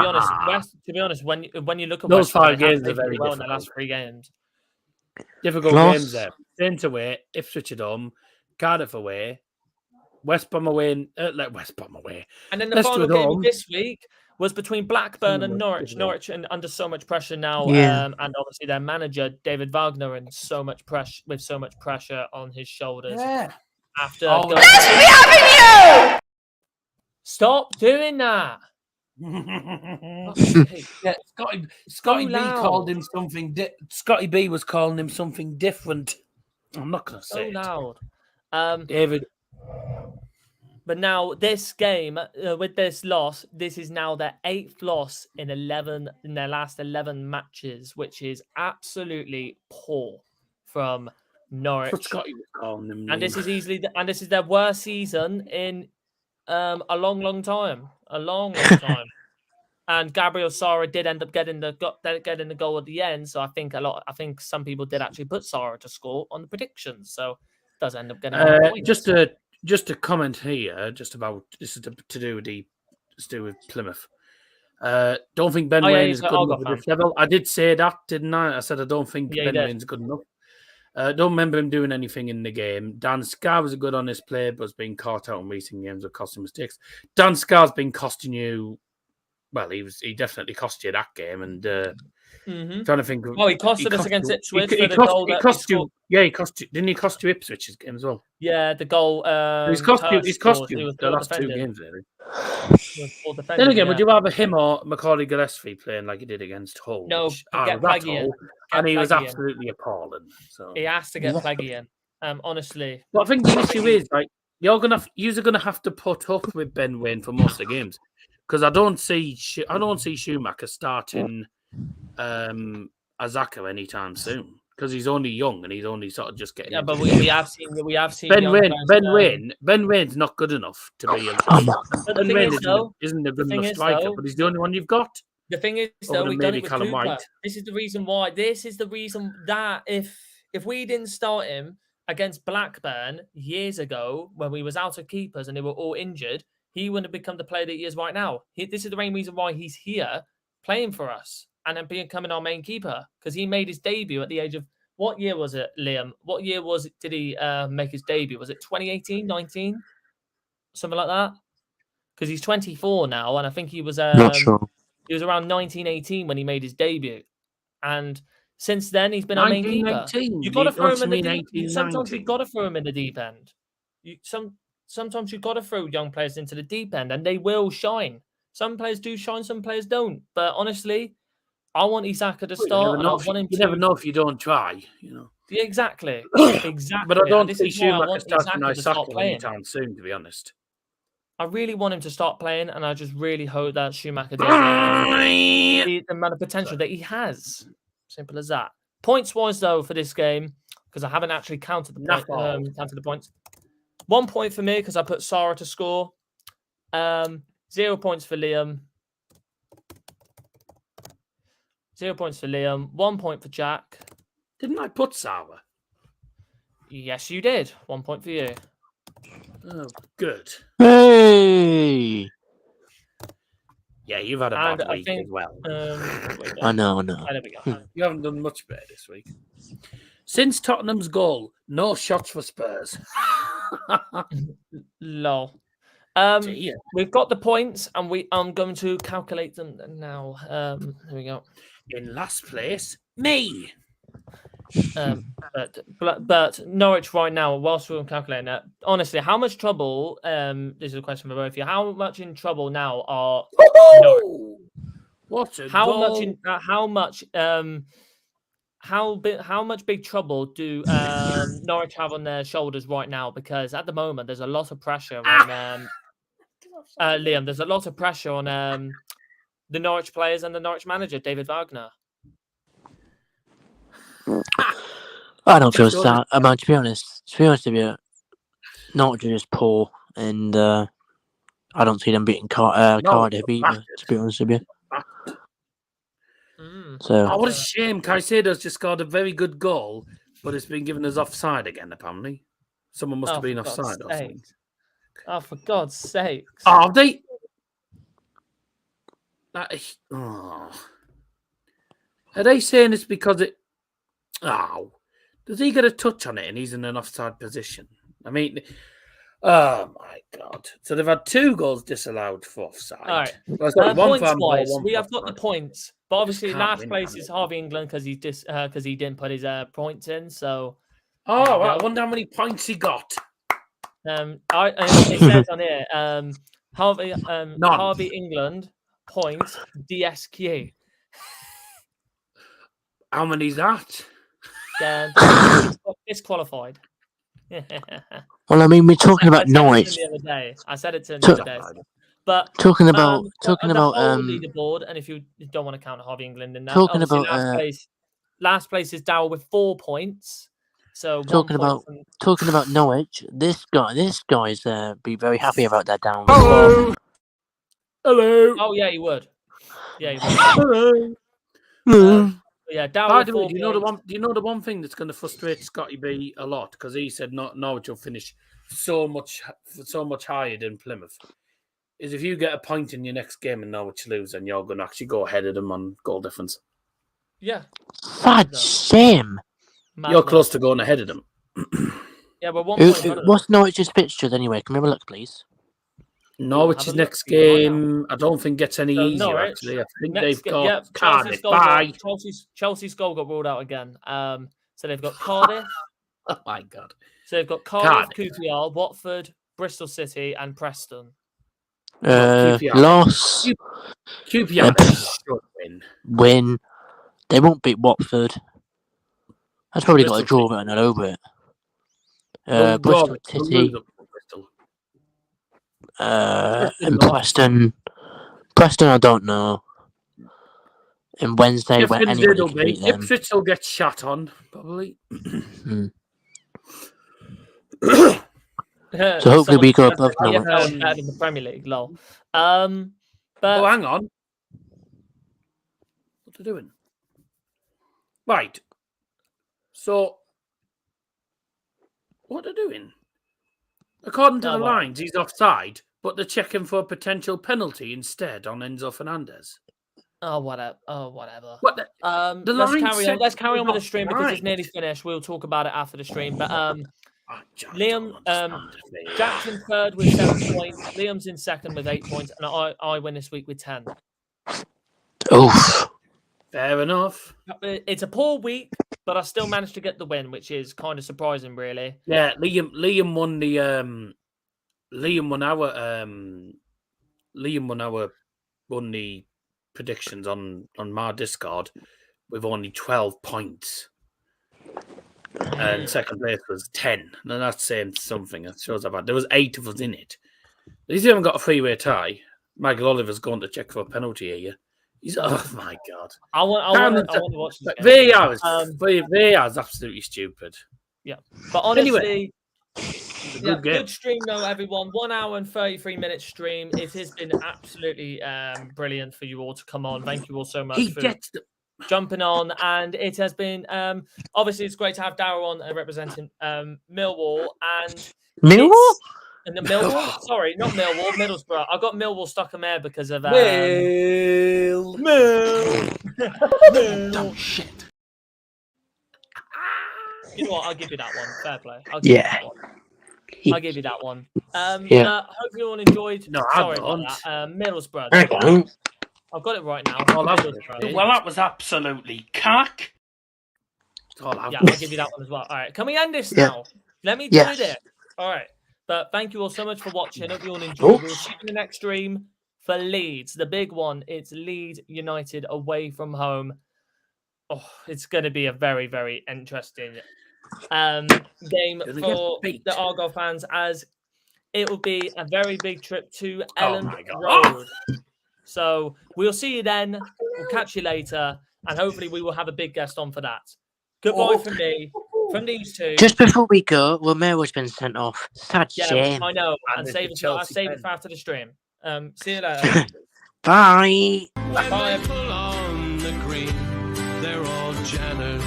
be honest, when you look at Those West Brom, 5 they have games are played very well in the difficult. last 3 games. Difficult Plus- games there. Saints away, Ipswich at home, Cardiff away, West Brom away, West Brom away. And then the Leicester final at game home. this week was between Blackburn and Norwich. Difficult. Norwich and under so much pressure now, Yeah. and obviously their manager David Wagner and so much pressure on his shoulders Yeah. after. Oh, going- Stop doing that! Yeah, Scotty B loud. called him something. Scotty B was calling him something different. I'm not going to So say it. loud. David. But now this game, with this loss, this is now their 8th loss in their last 11 matches, which is absolutely poor from Norwich. That's what Scotty was calling him. And this is their worst season in a long time. A long time. And Gabriel Sara did end up getting the goal at the end. So I think some people did actually put Sara to score on the predictions. So it does end up getting points. Just a comment here, just about this is to do with Plymouth. Don't think Ben Waine is good enough at this level. I did say that, didn't I? I said I don't think Ben Wayne's good enough. Don't remember him doing anything in the game. Dan Scarr was a good honest player, but has been caught out in recent games of costing mistakes. Dan Scarr's been costing you. Well, he definitely cost you that game, and trying to think. Oh, he costed us against Ipswich. He cost you. Yeah, he cost you. Didn't he cost you Ipswich's game as well? Yeah, the goal. He's cost you the last 2 games, really. Then again, would you rather him or Macaulay Gillespie playing like he did against Hull? No, get Plaggy in. And he was absolutely appalling. So he has to get Plaggy in. Honestly, but I think the issue is like you're gonna have to put up with Ben Waine for most of the games because I don't see Schumacher starting Azaka anytime soon because he's only young and he's only sort of just getting. Yeah, but we have seen Ben Wayne's not good enough to be. Ben Wayne isn't a good enough striker, but he's the only one you've got. The thing is, though, we've done it with Cooper. This is the reason why. This is the reason that if we didn't start him against Blackburn years ago when we was out of keepers and they were all injured, he wouldn't have become the player that he is right now. This is the main reason why he's here playing for us and then becoming our main keeper because he made his debut at the age of, what year was it, Liam? What year did he make his debut? Was it 2018, 19? Something like that? Because he's 24 now, and I think he was Not sure. He was around 1918 when he made his debut. And since then, he's been our main keeper. You've got to throw him in the deep end. Sometimes you've got to throw him in the deep end. Sometimes you've got to throw young players into the deep end, and they will shine. Some players do shine, some players don't. But honestly, I want Isaka to start. You never know if you don't try, you know. Yeah, exactly. But I don't see Schumacher starting Isaka anytime soon, to be honest. I really want him to start playing, and I just really hope that Schumacher does the amount of potential that he has. Simple as that. Points-wise, though, for this game, because I haven't actually counted the points. 1 point for me because I put Sara to score. 0 points for Liam. 0 points for Liam. 1 point for Jack. Didn't I put Sara? Yes, you did. 1 point for you. Oh, good. Hey! Yeah, you've had a bad week as well. I know. There we go. You haven't done much better this week. Since Tottenham's goal, no shots for Spurs. Lol. We've got the points, and I'm going to calculate them now. Here we go. In last place, me. But Norwich right now, whilst we're calculating that, honestly, how much trouble? This is a question for both of you. How much in trouble now are Norwich? What a how goal. How much big trouble do Norwich have on their shoulders right now? Because at the moment, there's a lot of pressure on Liam. There's a lot of pressure on the Norwich players and the Norwich manager, David Wagner. I don't feel sad. To be honest with you, Norwich are just poor, and I don't see them beating Cardiff either. To be honest with you. So what a shame! Caicedo's just scored a very good goal but it's been given as offside again, apparently. Someone must have been offside or something. Oh, for God's sake. Oh, they... Are they saying it's because it... Oh, does he get a touch on it and he's in an offside position? I mean... Oh, my God. So they've had 2 goals disallowed for offside. All right. Well, Points-wise, we have got the points. But obviously, last place is Harvey England because he didn't put his points in. So... Oh, I wonder how many points he got. It says on here, Harvey England, points, DSQ. How many is that? Disqualified. Well, I mean, we're talking about Norwich. I said it to him the other day. But talking about leaderboard, and if you don't want to count Harvey England in that, talking about last place is Darryl with 4 points. So talking about Norwich, this guy's be very happy about that down. Hello. Oh yeah, he would. Yeah, he would. Hello. Yeah, Darryl. By the way, do you know the one thing that's going to frustrate Scotty B a lot, because he said Norwich will finish so much higher than Plymouth, is if you get a point in your next game and Norwich lose, and you're going to actually go ahead of them on goal difference. Yeah. That's shame. You're close to going ahead of them. Yeah, but what's Norwich's fixtures anyway? Can we have a look, please? Norwich's next game, I don't think gets any easier. Norwich, actually, I think they've got Cardiff. Chelsea's goal got ruled out again. So they've got Cardiff. Oh my God! So they've got Cardiff, QPR, Watford, Bristol City, and Preston. Loss. QPR win. They won't beat Watford. That's probably got a draw written all over it. Bristol City. And Preston. Preston, I don't know. And Wednesday, when anybody can beat them. Ipswich will get shot on, probably. So hopefully we go above Norwich. Better than the Premier League, lol. But hang on. What are they doing? Right. So, what are they doing? According to the lines, he's offside, but they're checking for a potential penalty instead on Enzo Fernandez. Oh, whatever. What let's carry on with the stream because it's nearly finished. We'll talk about it after the stream. But Liam, Jackson third with 7 points. Liam's in second with 8 points, and I win this week with 10. Oof. Fair enough. It's a poor week, but I still managed to get the win, which is kind of surprising, really. Yeah, Liam won the won the predictions on my Discord with only 12 points. And second place was 10. And that's saying something. That shows how bad. There was 8 of us in it. At least you haven't got a 3-way tie. Michael Oliver's going to check for a penalty here. He's oh my God! I want to watch this game. VAR is absolutely stupid. Yeah, but honestly, anyway, good stream though, everyone. 1 hour and 33 minute stream. It has been absolutely brilliant for you all to come on. Thank you all so much for jumping on, and it has been obviously it's great to have Darryl on representing Millwall and Millwall. And the Millwall? Sorry, not Millwall, Middlesbrough. I got Millwall stuck in there because of Mill. Dumb shit. You know what? I'll give you that one. Fair play. I'll give you that one. Hope you all enjoyed. No, sorry about that. Middlesbrough. I've got it right now. Well, that was absolutely cack. I'll give you that one as well. All right, can we end this now? Let me do this. All right. But thank you all so much for watching. Hope you all enjoyed. We'll see you in the next stream for Leeds. The big one. It's Leeds United away from home. Oh, it's going to be a very, very interesting game for the Argyle fans, as it will be a very big trip to Ellen Road. So we'll see you then. We'll catch you later. And hopefully we will have a big guest on for that. Goodbye from me. From these two. Just before we go, Romero's been sent off. Sad shame. I know. And save it for after the stream. See you later. Bye. Bye. On the green, they're all Janners.